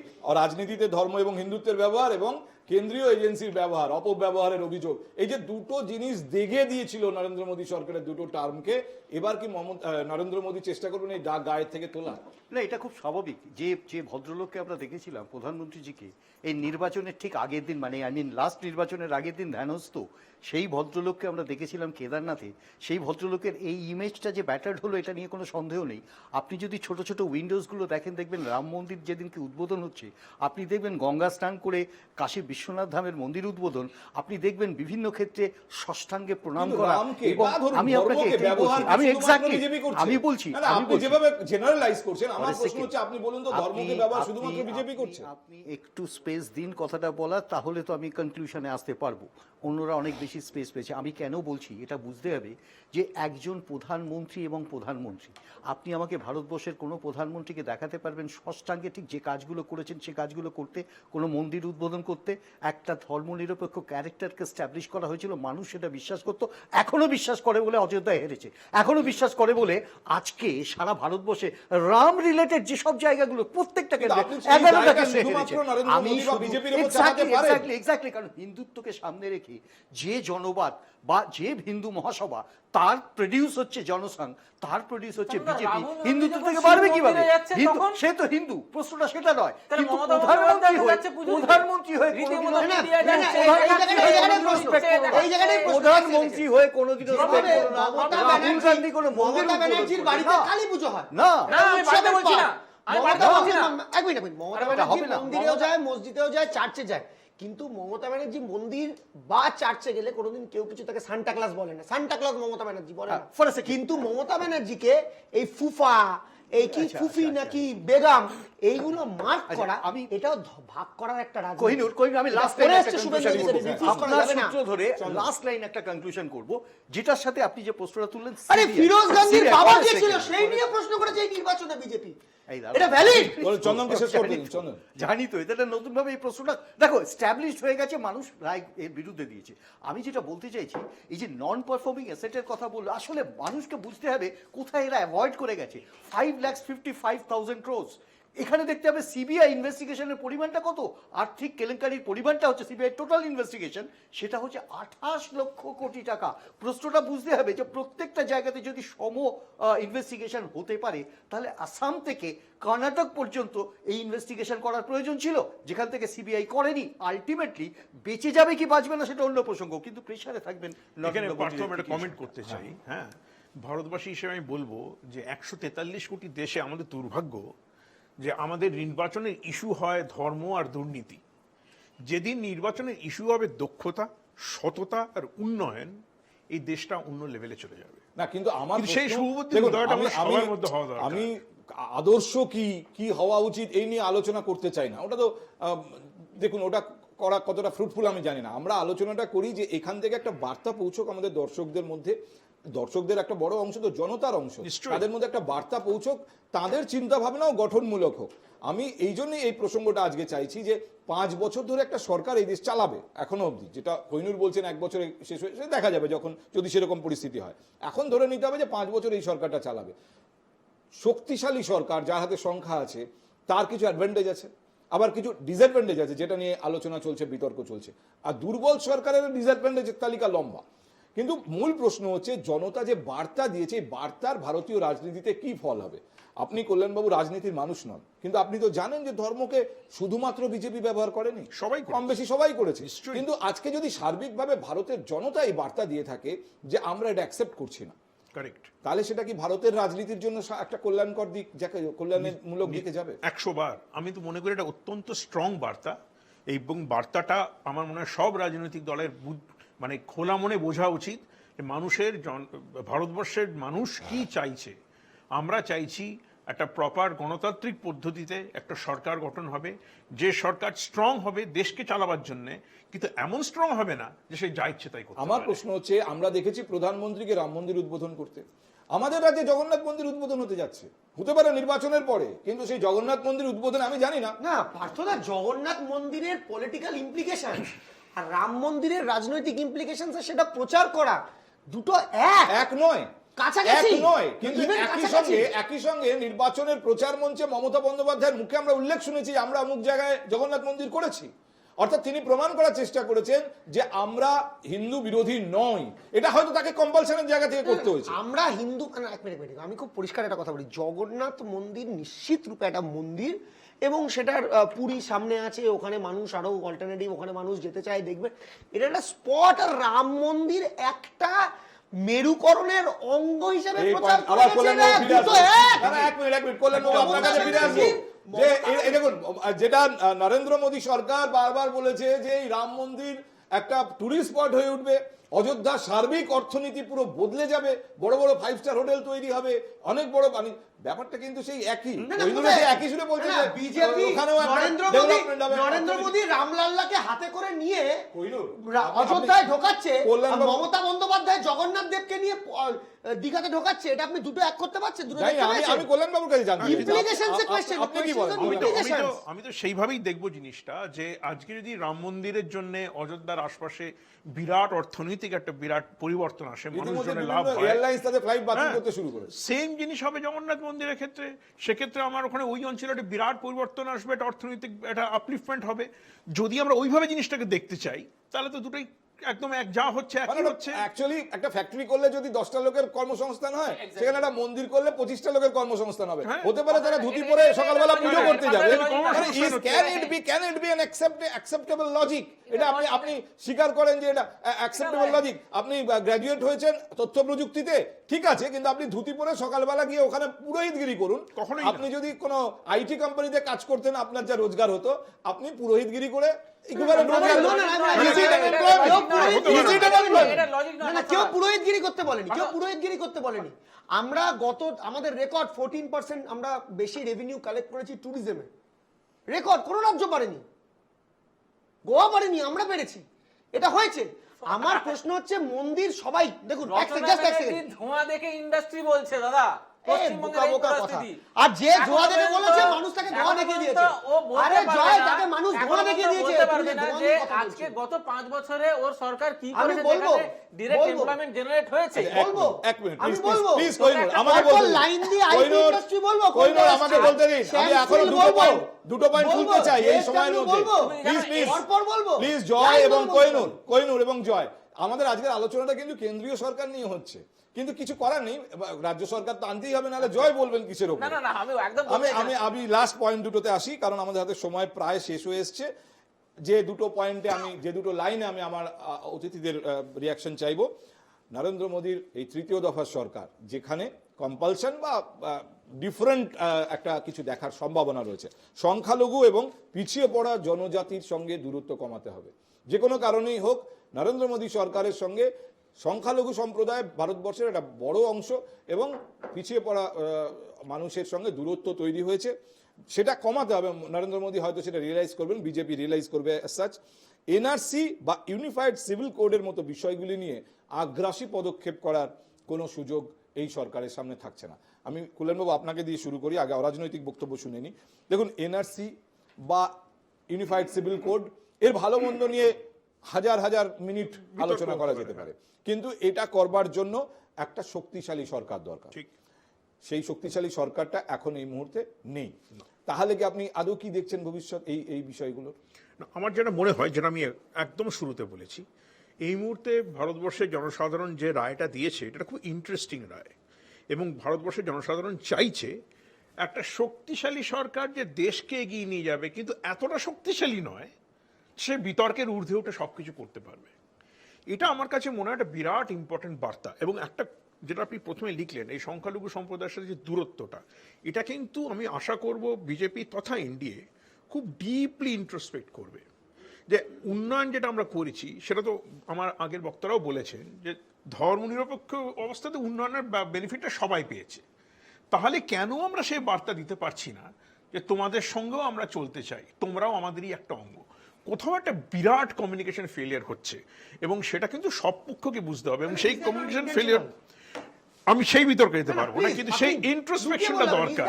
রাজনীতিতে ধর্ম এবং হিন্দুত্বের ব্যবহার এবং কেন্দ্রীয় এজেন্সির ব্যবহার, অপব্যবহারের অভিযোগ, এই যে দুটো জিনিস দেগে দিয়েছিল নরেন্দ্র মোদী সরকারের দুটো টার্মকে, এবার কি নরেন্দ্র মোদী চেষ্টা করবেন এই দাগ গায়ের থেকে তোলা? না, এটা খুব স্বাভাবিক। যে ভদ্রলোককে আমরা দেখেছিলাম প্রধানমন্ত্রীজিকে এই নির্বাচনের ঠিক আগের দিন, মানে লাস্ট নির্বাচনের আগের দিন ধ্যানস্থ, সেই ভদ্রলোককে আমরা দেখেছিলাম কেদারনাথে। সেই ভদ্রলোকের এই ইমেজটা যে ব্যাটার্ড হলো এটা নিয়ে কোনো সন্দেহ নেই। আপনি যদি ছোট ছোট উইন্ডোজগুলো দেখেন, দেখবেন রাম মন্দির যেদিনকে উদ্বোধন হচ্ছে, আপনি দেখবেন গঙ্গা স্নান করে কাশী বিশ্বনাথ ধামের মন্দির উদ্বোধন, আপনি দেখবেন বিভিন্ন ক্ষেত্রে ষষ্ঠাঙ্গে প্রণাম কিন্তু করা। রামকে এবং বা ধরুন আমি আপনাকে ধর্মকে এটাই ব্যবহার বলছি, আমি শুধুমাত্র এক্স্যাক্টলি বিজেপি করছে। আমি বলছি, না, আপনি যেভাবে জেনারেলাইজ করছেন, আমার One প্রশ্ন second. হচ্ছে আপনি বলুন তো ধর্মকে ব্যবহার শুধুমাত্র বিজেপি করছে? আপনি একটু স্পেস দিন কথাটা বলার, তাহলে তো আমি কনক্লুশনে আসতে পারবো। অন্যরা অনেক বেশি স্পেস পেয়েছে। আমি কেন বলছি এটা বুঝতে হবে যে একজন প্রধানমন্ত্রী এবং প্রধানমন্ত্রী, আপনি আমাকে ভারতবর্ষের কোনো প্রধানমন্ত্রীকে দেখাতে পারবেন ষষ্ঠাঙ্গে ঠিক যে কাজগুলো করেছেন সে কাজগুলো করতে, কোনো মন্দির উদ্বোধন করতে, একটা ধর্মনিরপেক্ষ ক্যারেক্টারকে স্ট্যাবলিশ করা হয়েছিল, মানুষ সেটা বিশ্বাস করতো, এখনো বিশ্বাস করে বলে অযোধ্যায় হেরেছে, এখনো বিশ্বাস করে বলে আজকে সারা ভারতবর্ষে রাম রিলেটেড যেসব জায়গাগুলো প্রত্যেকটা কেন্দ্রে, আপনি সেই 11টা জায়গা কেন্দ্রে শুধুমাত্র হেরেছে। নরেন্দ্র আমি মোদী বা শুধু বিজেপির উপর চাপাতে পারেন? এক্স্যাক্টলি, কারণ হিন্দুত্বকে সামনে রেখে যে জনবাদ বা যে হিন্দু মহাসভা, তার প্রডিউস হচ্ছে জনসংঘ, তার প্রডিউস হচ্ছে তাহলে বিজেপি। রাহুল গান্ধী হিন্দুত্ব যখন থেকে শিব বাড়বে কিভাবে? মন্দিরে যাচ্ছে হিন্দু, তখন? সে তো হিন্দু, প্রশ্নটা সেটা নয়। তাহলে কিন্তু মমতা প্রধানমন্ত্রী বন্দ্যোপাধ্যায় হয়ে, যাচ্ছে পুজো দিতে। প্রধানমন্ত্রী হয়ে রীতিমতো কোনোদিনও- মিডিয়ায় না, যাচ্ছে, এই জায়গাটাই প্রশ্ন। এই জায়গাটাই প্রশ্ন। প্রধানমন্ত্রী হয়ে কোনোদিনও যেভাবে spend করো না। মমতা রাহুল গান্ধী কোনো মন্দির মমতা ব্যানার্জির উদ্বোধন বাড়িতে করবে না। কালী পুজো হয়। না, না, আমি বাড়িতে বলছি না, আমি বাড়িতে বলছি না। এক মিনিট, মমতা আরে, ব্যানার্জি হবে না। মন্দিরেও যায়, মসজিদেও যায়, চার্চে যায়, কিন্তু মমতা ব্যানার্জি মন্দির বা চার্চে গেলে কোনোদিন কেউ কিছু তাকে সান্টা ক্লাস বলে না। সান্টা ক্লাস মমতা ব্যানার্জি বলে না। for a second. কিন্তু মমতা ব্যানার্জিকে এই ফুফা, এই কি আচ্ছা, ফুফি আচ্ছা, নাকি বেগম, এইগুলো মার্ক আচ্ছা, করা, আমি- এটাও ভাগ করার একটা রাজনীতি। কোহিনূর, আমি লাস্ট এটা লাইন করে একটা এসছে শুভেন্দু conclusion অধিকারী, করবো। refuse করা আপনার যাবে না। সূত্র ধরে লাস্ট লাইন একটা কনক্লুশন করব, যেটার সাথে আপনি যে প্রশ্নটা তুললেন, আরে CBI ফিরোজ গান্ধীর CBI, বাবা for a দিয়েছিল, second. সেই নিয়ে প্রশ্ন করেছে এই নির্বাচনে বিজেপি। এই দাঁড়াও। এটা ভ্যালিড। বলে চন্দনকে শেষ করে দিন, চন্দন। জানি তো এটা নতুন ভাবে এই প্রশ্নটা দেখো এস্টাবলিশড হয়ে গেছে, মানুষ রায় এর বিরুদ্ধে দিয়েছে। আমি যেটা বলতে চাইছি, এই যে নন পারফর্মিং অ্যাসেটের কথা বললো, আসলে মানুষকে বুঝতে হবে কোথায় এরা অ্যাভয়েড করে গেছে। 5,55,000 crores। এখানে দেখতে হবে সিবিআই ইনভেস্টিগেশনের পরিমাণটা কত, আর্থিক কেলেঙ্কারির পরিমাণটা হচ্ছে সিবিআই টোটাল ইনভেস্টিগেশন, সেটা হচ্ছে 28 লক্ষ কোটি টাকা। প্রশ্নটা বুঝতে হবে যে প্রত্যেকটা জায়গাতে যদি সম ইনভেস্টিগেশন হতে পারে, তাহলে আসাম থেকে কর্ণাটক পর্যন্ত এই ইনভেস্টিগেশন করার প্রয়োজন ছিল, যেখান থেকে সিবিআই করেনি। আলটিমেটলি বেঁচে যাবে কি বাঁচবে না সেটা অন্য প্রসঙ্গ, কিন্তু প্রেসারে থাকবেন। এখানে পার্থ আমি একটা কমেন্ট করতে চাই। হ্যাঁ, ভারতবাসী হিসেবে আমি বলবো যে 143 কোটি দেশে আমাদের দুর্ভাগ্য যে আমাদের নির্বাচনের ইস্যু হয় ধর্ম আর দুর্নীতি। যেদিন নির্বাচনের ইস্যু হবে দক্ষতা, সততা আর উন্নয়ন, এই দেশটা অন্য লেভেলে চলে যাবে। না, কিন্তু আমার কিন্তু সেই প্রশ্ন- শুভবুদ্ধির দেখুন, উদয়টা আমি- আমাদের সবার মধ্যে হওয়া দরকার। আমি আদর্শ কি হওয়া উচিত এই নিয়ে আলোচনা করতে চাই না। ওটা তো দেখুন, ওটা করা কতটা ফ্রুটফুল আমি জানি না। আমরা আলোচনাটা করি যে এখান থেকে একটা বার্তা পৌঁছক আমাদের দর্শকদের মধ্যে। দর্শকদের একটা বড় অংশ তো জনতার অংশ, নিশ্চয়ই। তাদের মধ্যে একটা বার্তা পৌঁছক, তাদের চিন্তা ভাবনাও গঠনমূলক হোক। আমি এই জন্যই এই প্রসঙ্গটা আজকে চাইছি যে 5 বছর ধরে একটা সরকার এই দেশ চালাবে এখনো অবধি, যেটা কোহিনূর বলছেন 1 বছরে শেষ হয়ে, সেটা দেখা যাবে যখন যদি সেরকম পরিস্থিতি হয়। এখন ধরে নিতে হবে যে 5 বছর এই সরকারটা চালাবে। শক্তিশালী সরকার যার হাতে সংখ্যা আছে, তার কিছু অ্যাডভান্টেজ আছে, আবার কিছু ডিসঅ্যাডভান্টেজ আছে, যেটা নিয়ে আলোচনা চলছে, বিতর্ক চলছে। আর দুর্বল সরকারের ডিসঅ্যাডভান্টেজের তালিকা লম্বা। কিন্তু মূল প্রশ্ন হচ্ছে জনতা যে বার্তা দিয়েছে, এই বার্তার ভারতীয় রাজনীতিতে কি ফল হবে। আপনি কল্যাণবাবু রাজনীতির মানুষ নন, কিন্তু আপনি তো জানেন যে ধর্মকে শুধুমাত্র বিজেপি ব্যবহার করেনি, সবাই করেছে। কম বেশি সবাই করেছে। নিশ্চয়ই। কিন্তু আজকে যদি সার্বিকভাবে ভারতের জনতা এই বার্তা দিয়ে থাকে যে আমরা এটা অ্যাকসেপ্ট করছি না, কারেক্ট। তাহলে সেটা কি ভারতের রাজনীতির জন্য একটা কল্যাণকর দিক, যাকে কল্যাণের মূলক দিকে যাবে? 100 বার আমি তো মনে করি এটা অত্যন্ত স্ট্রং বার্তা, এবং বার্তাটা আমার মনে হয় সব রাজনৈতিক দলের মানে খোলা মনে বোঝা উচিত যে ভারতবর্ষের মানুষ কি চাইছে। আমরা চাইছি একটা প্রপার গণতান্ত্রিক পদ্ধতিতে একটা সরকার গঠন হবে, যে সরকার স্ট্রং হবে দেশকে চালাবার জন্য, কিন্তু এমন স্ট্রং হবে না যে সে যা ইচ্ছে তাই করতে আমার পারে। প্রশ্ন হচ্ছে, আমরা দেখেছি প্রধানমন্ত্রীকে রাম মন্দির উদ্বোধন করতে, আমাদের রাজ্যে জগন্নাথ মন্দির উদ্বোধন হতে যাচ্ছে, হতে পারে নির্বাচনের পরে, কিন্তু সেই জগন্নাথ মন্দির উদ্বোধন আমি জানি না। না পার্থদা, জগন্নাথ মন্দিরের পলিটিক্যাল ইমপ্লিকেশন আর রাম মন্দিরের রাজনৈতিক ইমপ্লিকেশন সেটা প্রচার করা দুটো এক নয়, কাছাকাছি এক নয়, কিন্তু Even কাছাকাছি। একই সঙ্গে নির্বাচনের প্রচার মঞ্চে মমতা বন্দ্যোপাধ্যায়ের মুখে আমরা উল্লেখ শুনেছি আমরা অমুক জায়গায় জগন্নাথ মন্দির করেছি। অর্থাৎ তিনি প্রমাণ করার চেষ্টা করেছেন যে আমরা হিন্দু বিরোধী নই। এটা হয়তো তাকে কম্পালশনের জায়গা থেকে করতে হয়েছে। আমরা হিন্দু এক মিনিট আমি খুব পরিষ্কার একটা কথা বলি, জগন্নাথ মন্দির নিশ্চিত রূপে একটা মন্দির, এবং সেটার পুরী সামনে আছে, ওখানে মানুষ আরো অল্টারনেটিভ, ওখানে মানুষ যেতে চায় দেখবে, এটা একটা স্পট। আর রাম মন্দির একটা মেরুকরণের অঙ্গ হিসেবে এই প্রচার point আবার করেছে কল্যাণ না, বাবু ফিরে দুটো আসবেন। এক। না, না, এক মিনিট কল্যাণ বাবু আপনার কাছে ফিরে আসবো। যে এই দেখুন, যেটা নরেন্দ্র মোদী সরকার বারবার বলেছে যে এই রাম মন্দির একটা টুরিস্ট স্পট হয়ে উঠবে, অযোধ্যা সার্বিক অর্থনীতি পুরো বদলে যাবে, বড় বড় 5 স্টার হোটেল তৈরি হবে, অনেক বড়, মানে ব্যাপারটা কিন্তু সেই একই। ওইগুলো সেই একই সুরে বলছে যে বিজেপি ওখানেও একটা ডেভেলপমেন্ট হবে। নরেন্দ্র মোদী রামলাল্লাকে হাতে করে নিয়ে কইলো, অযোধ্যায় ঢোকাচ্ছে, কল্যাণ আর বাবু- মমতা বন্দ্যোপাধ্যায় জগন্নাথ দেবকে নিয়ে দীঘাতে ঢোকাচ্ছে। এটা আপনি দুটো এক করতে পারছেন? দুটো জানি না, দেখতে আমি পেয়েছেন? আমি কল্যাণ বাবুর কাছে জানতে চাই। Implications এর question, আপনি কি বলেন? implications। আমি তো সেইভাবেই দেখবো জিনিসটা, যে আজকে যদি রাম মন্দিরের জন্য অযোধ্যার আশপাশে বিরাট অর্থনৈতিক একটা বিরাট পরিবর্তন আসে, মানুষজনের লাভ হয়, এয়ারলাইন্স তাদের ফ্লাইট বাতিল হ্যাঁ, করতে শুরু করেছে। সেম জিনিস হবে জগন্নাথ মন্দিরের ক্ষেত্রে। সেক্ষেত্রে আমার ওখানে ওই অঞ্চলে একটা বিরাট পরিবর্তন আসবে, একটা অর্থনৈতিক একটা আপলিফমেন্ট হবে। যদি আমরা ওইভাবে জিনিসটাকে দেখতে চাই, তাহলে তো দুটোই একদম এক, যা হচ্ছে একই হচ্ছে। অ্যাকচুয়ালি একটা ফ্যাক্টরি করলে যদি 10টা লোকের কর্মসংস্থান হয়, সেখানে একটা মন্দির করলে 25টা লোকের কর্মসংস্থান হবে। হ্যাঁ। হতে পারে তারা ধুতি পরে সকালবেলা পুজো করতে যাবে। Can it be an acceptable logic? এটা আপনি স্বীকার করেন যে এটা অ্যাকসেপ্টেবল লজিক? আপনি গ্র্যাজুয়েট হয়েছেন তথ্য প্রযুক্তিতে, ঠিক আছে, কিন্তু আপনি ধুতি পরে সকালবেলা গিয়ে ওখানে পুরোহিতগিরি করুন। কখনোই না। আপনি যদি কোনো আইটি কোম্পানিতে কাজ করতেন, আপনার যা রোজগার হতো, আপনি পুরোহিতগিরি করে equivalent রোজগার করুন। Is it an employment? Is it an employment? না, কেউ পুরোহিতগিরি করতে বলেনি, কেউ পুরোহিতগিরি করতে বলেনি। আমরা আমাদের রেকর্ড 14% আমরা বেশি রেভিনিউ কালেক্ট করেছি ট্যুরিজমে, রেকর্ড। কোনো রাজ্য পারেনি, গোয়া পারেনি, আমরা পেরেছি, এটা হয়েছে। আমার প্রশ্ন হচ্ছে, মন্দির সবাই দেখুন, ধোঁয়া দেখে ইন্ডাস্ট্রি বলছে দাদা, বোকা বোকা কথা। আর যে ধোঁয়া দেখে বলেছে, মানুষ তাকে ধোঁয়া দেখিয়ে দিয়েছে। আরে জয়, তাকে মানুষ ধোঁয়া দেখিয়ে দিয়েছে। আজকে গত 5 বছরে ওর সরকার কি আমি করেছে, বলবো, ডাইরেক্ট বলবো। এমপ্লয়মেন্ট জেনারেট হয়েছে। বলবো, এক মিনিট, আমি please, বলবো। please, কোহিনূর, আমাকে তারপর বলতে দিন। লাইন দিয়ে IT কোহিনূর, industry বলবো, কোহিনূর, কোনটা আমাকে আসছে? বলতে দিন। আমি শ্যাম এখনো সিং দুটো পয়েন্ট বলবো, তুলতে চাই এই JSW সময়ের মধ্যে। বলবো। প্লিজ পরপর বলবো। প্লিজ, জয় লাইন এবং বলবো। কোহিনূর এবং জয়, আমাদের আজকের আলোচনাটা কিন্তু কেন্দ্রীয় সরকার নিয়ে হচ্ছে, কিন্তু কিছু করার নেই, রাজ্য সরকার তো আনতেই হবে, নাহলে জয় বলবেন কিসের উপর? না আমি একদম আমি লাস্ট পয়েন্ট দুটোতে আসি, কারণ আমাদের হাতে সময় প্রায় শেষ হয়ে এসছে। যে দুটো পয়েন্টে যে দুটো লাইনে আমি আমার অতিথিদের রিয়াকশন চাইবো। নরেন্দ্র মোদীর এই তৃতীয় দফার সরকার, যেখানে কম্পালশন বা ডিফারেন্ট একটা কিছু দেখার সম্ভাবনা রয়েছে, সংখ্যালঘু এবং পিছিয়ে পড়া জনজাতির সঙ্গে দূরত্ব কমাতে হবে, যে কোনো কারণেই হোক। নরেন্দ্র মোদী সরকারের সঙ্গে সংখ্যালঘু সম্প্রদায় ভারতবর্ষের একটা বড় অংশ এবং পিছিয়ে পড়া মানুষের সঙ্গে দূরত্ব তৈরি হয়েছে, সেটা কমাতে হবে। নরেন্দ্র মোদী হয়তো সেটা রিয়েলাইজ করবেন, বিজেপি রিয়েলাইজ করবে সাচ। এনআরসি বা ইউনিফাইড সিভিল কোডের মতো বিষয়গুলি নিয়ে আগ্রাসী পদক্ষেপ করার কোনো সুযোগ এই সরকারের সামনে থাকছে না। আমি কল্যাণবাবু আপনাকে দিয়ে শুরু করি, আগে অরাজনৈতিক বক্তব্য শুনে নিই। দেখুন, এনআরসি বা ইউনিফাইড সিভিল কোড এর ভালো মন্দ নিয়ে হাজার হাজার মিনিট আলোচনা করা যেতে পারে, কিন্তু এটা করবার জন্য একটা শক্তিশালী সরকার দরকার। সেই শক্তিশালী সরকারটা এখন এই মুহূর্তে নেই। তাহলে কি আপনি আদৌ কি দেখছেন ভবিষ্যৎ এই বিষয়গুলো? আমার যেটা মনে হয়, যেটা আমি একদম শুরুতে বলেছি, এই মুহূর্তে ভারতবর্ষের জনসাধারণ যে রায়টা দিয়েছে, এটা খুব ইন্টারেস্টিং রায়, এবং ভারতবর্ষের জনসাধারণ চাইছে একটা শক্তিশালী সরকার যে দেশকে এগিয়ে নিয়ে যাবে, কিন্তু এতটা শক্তিশালী নয় সে বিতর্কের ঊর্ধ্বে উঠে সবকিছু করতে পারবে। এটা আমার কাছে মনে হয় একটা বিরাট ইম্পর্টেন্ট বার্তা। এবং একটা, যেটা আপনি প্রথমে লিখলেন, এই সংখ্যালঘু সম্প্রদায়ের সাথে যে দূরত্বটা, এটা কিন্তু আমি আশা করব বিজেপি তথা এনডিএ খুব ডিপলি ইন্ট্রোস্পেক্ট করবে। যে উন্নয়ন যেটা আমরা করেছি, সেটা তো আমার আগের বক্তারাও বলেছেন যে ধর্মনিরপেক্ষ অবস্থাতে উন্নয়নের বেনিফিটটা সবাই পেয়েছে। তাহলে কেন আমরা সেই বার্তা দিতে পারছি না যে তোমাদের সঙ্গেও আমরা চলতে চাই, তোমরাও আমাদেরই একটা অঙ্গ? কোথাও একটা বিরাট কমিউনিকেশন ফেলিয়ার হচ্ছে, এবং সেটা কিন্তু সব পক্ষকে বুঝতে হবে, এবং সেই কমিউনিকেশন ফেলিয়ার আমি সেই বিতর্কে যেতে পারবো না, কিন্তু সেই ইন্ট্রোস্পেকশনটা দরকার।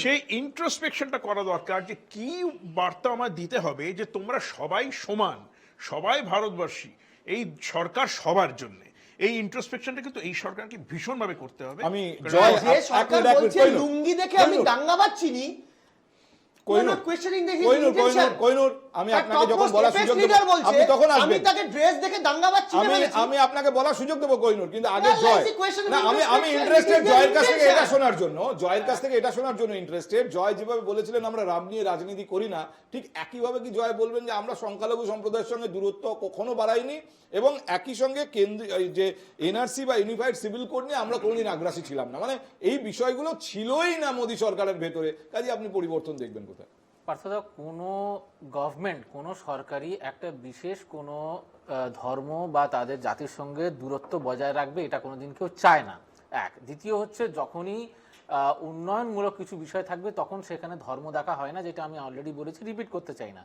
সেই ইন্ট্রোস্পেকশনটা করা দরকার যে কি বার্তা আমার দিতে হবে, যে তোমরা সবাই সমান, সবাই ভারতবর্ষী, এই সরকার সবার জন্য। এই ইন্ট্রোস্পেকশনটা কিন্তু এই সরকারকে ভীষণভাবে করতে হবে। আমি কারণ জয় যে সরকার বলছে লুঙ্গি দেখে আমি দাঙ্গাবাজ চিনি, কোহিনূর, কোয়েশ্চেনিং দেখে কোহিনূর, আমি আপনাকে যখন বলার সুযোগ দেব আপনি তখন আমি আসবেন। তাকে ড্রেস দেখে দাঙ্গাবাজ চিনি আমি আপনাকে বলার সুযোগ দেবো কোহিনূর, কিন্তু আগে না, জয়, let's see question না of আমি introspection, ইন্টারেস্টেড জয়ের কাছ থেকে এটা intention. শোনার জন্য, জয়ের কাছ থেকে এটা শোনার জন্য ইন্টারেস্টেড। জয় যেভাবে বলেছিলেন আমরা রাম নিয়ে রাজনীতি করি না, ঠিক একইভাবে কি জয় বলবেন যে আমরা সংখ্যালঘু সম্প্রদায়ের সঙ্গে দূরত্ব কখনো বাড়াইনি, এবং একই সঙ্গে কেন্দ্রীয় যে এনআরসি বা ইউনিফাইড সিভিল কোড নিয়ে আমরা কোনোদিন আগ্রাসী ছিলাম না, মানে এই বিষয়গুলো ছিলই না মোদী সরকারের ভেতরে। কাজে আপনি পরিবর্তন দেখবেন কোথায়? পার্থদা, কোনো গভর্নমেন্ট, কোনো সরকারি একটা বিশেষ কোনো ধর্ম বা তাদের জাতির সঙ্গে দূরত্ব বজায় রাখবে এটা কোনোদিন কেউ চায় না। এক, দ্বিতীয় হচ্ছে যখনই উন্নয়নমূলক কিছু বিষয় থাকবে তখন সেখানে ধর্ম দেখা হয় না, যেটা আমি অলরেডি বলেছি, রিপিট করতে চাই না।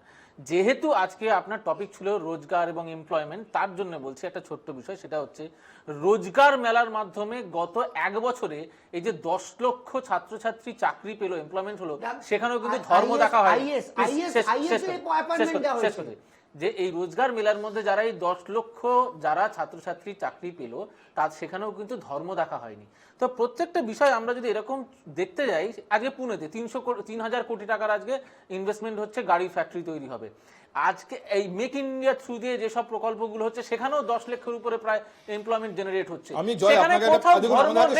যেহেতু আজকে আপনার টপিক ছিল রোজগার এবং এমপ্লয়মেন্ট, তার জন্য বলছি একটা ছোট্ট বিষয়, সেটা হচ্ছে রোজগার মেলার মাধ্যমে গত 1 বছরে এই যে 10 লক্ষ ছাত্রছাত্রী চাকরি পেল, এমপ্লয়মেন্ট হলো, সেখানেও কিন্তু ধর্ম দেখা হয়। যে এই রোজগার মেলার মধ্যে যারা এই 10 লক্ষ যারা ছাত্রছাত্রী চাকরি পেল, তার সেখানেও কিন্তু ধর্ম দেখা হয়নি। তো প্রত্যেকটা বিষয় আমরা যদি এরকম দেখতে যাই, আজকে পুনেতে 3,000 কোটি টাকার আজকে ইনভেস্টমেন্ট হচ্ছে, গাড়ি ফ্যাক্টরি তৈরি হবে। আজকে এই মেক ইন্ডিয়া থ্রু দিয়ে যেসব প্রকল্পগুলো হচ্ছে সেখানেও 10 লক্ষের উপরে প্রায় এমপ্লয়মেন্ট জেনারেট হচ্ছে। আমি জয় আপনাকে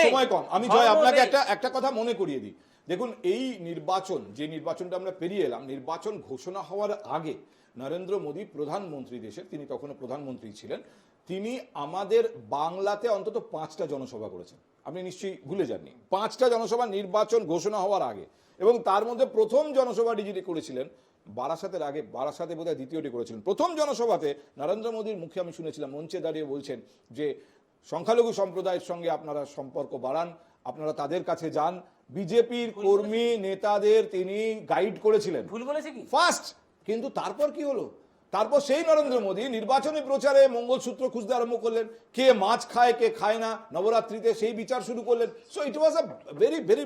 সময় কম, আমি জয় আপনাকে একটা কথা মনে করিয়ে দিই। দেখুন, এই নির্বাচন, যে নির্বাচনটা আমরা পেরিয়ে এলাম, নির্বাচন ঘোষণা হওয়ার আগে নরেন্দ্র মোদী প্রধানমন্ত্রী, দেশের তিনি তখনও প্রধানমন্ত্রী ছিলেন, তিনি আমাদের বাংলাতে অন্তত 5টা জনসভা করেছেন। আপনি নিশ্চয়ই ভুলে যাননি, 5টা জনসভা নির্বাচন ঘোষণা হওয়ার আগে, এবং তার মধ্যে প্রথম জনসভাটি যেটি করেছিলেন বারাসাতের আগে, বারাসাতে বোধহয় দ্বিতীয়টি করেছিলেন। প্রথম জনসভাতে নরেন্দ্র মোদীর মুখে আমি শুনেছিলাম মঞ্চে দাঁড়িয়ে বলছেন যে সংখ্যালঘু সম্প্রদায়ের সঙ্গে আপনারা সম্পর্ক বাড়ান, আপনারা তাদের কাছে যান। বিজেপির কর্মী নেতাদের তিনি গাইড করেছিলেন। ভুল বলেছে কি ফার্স্ট, কিন্তু তারপর কি হলো? তারপর সেই নরেন্দ্র মোদী নির্বাচনী প্রচারে মঙ্গলসূত্র খুঁজতে আরম্ভ করলেন, কে মাছ খায় কে খায় না, নবরাত্রিতে সেই বিচার শুরু করলেন। So it was a very very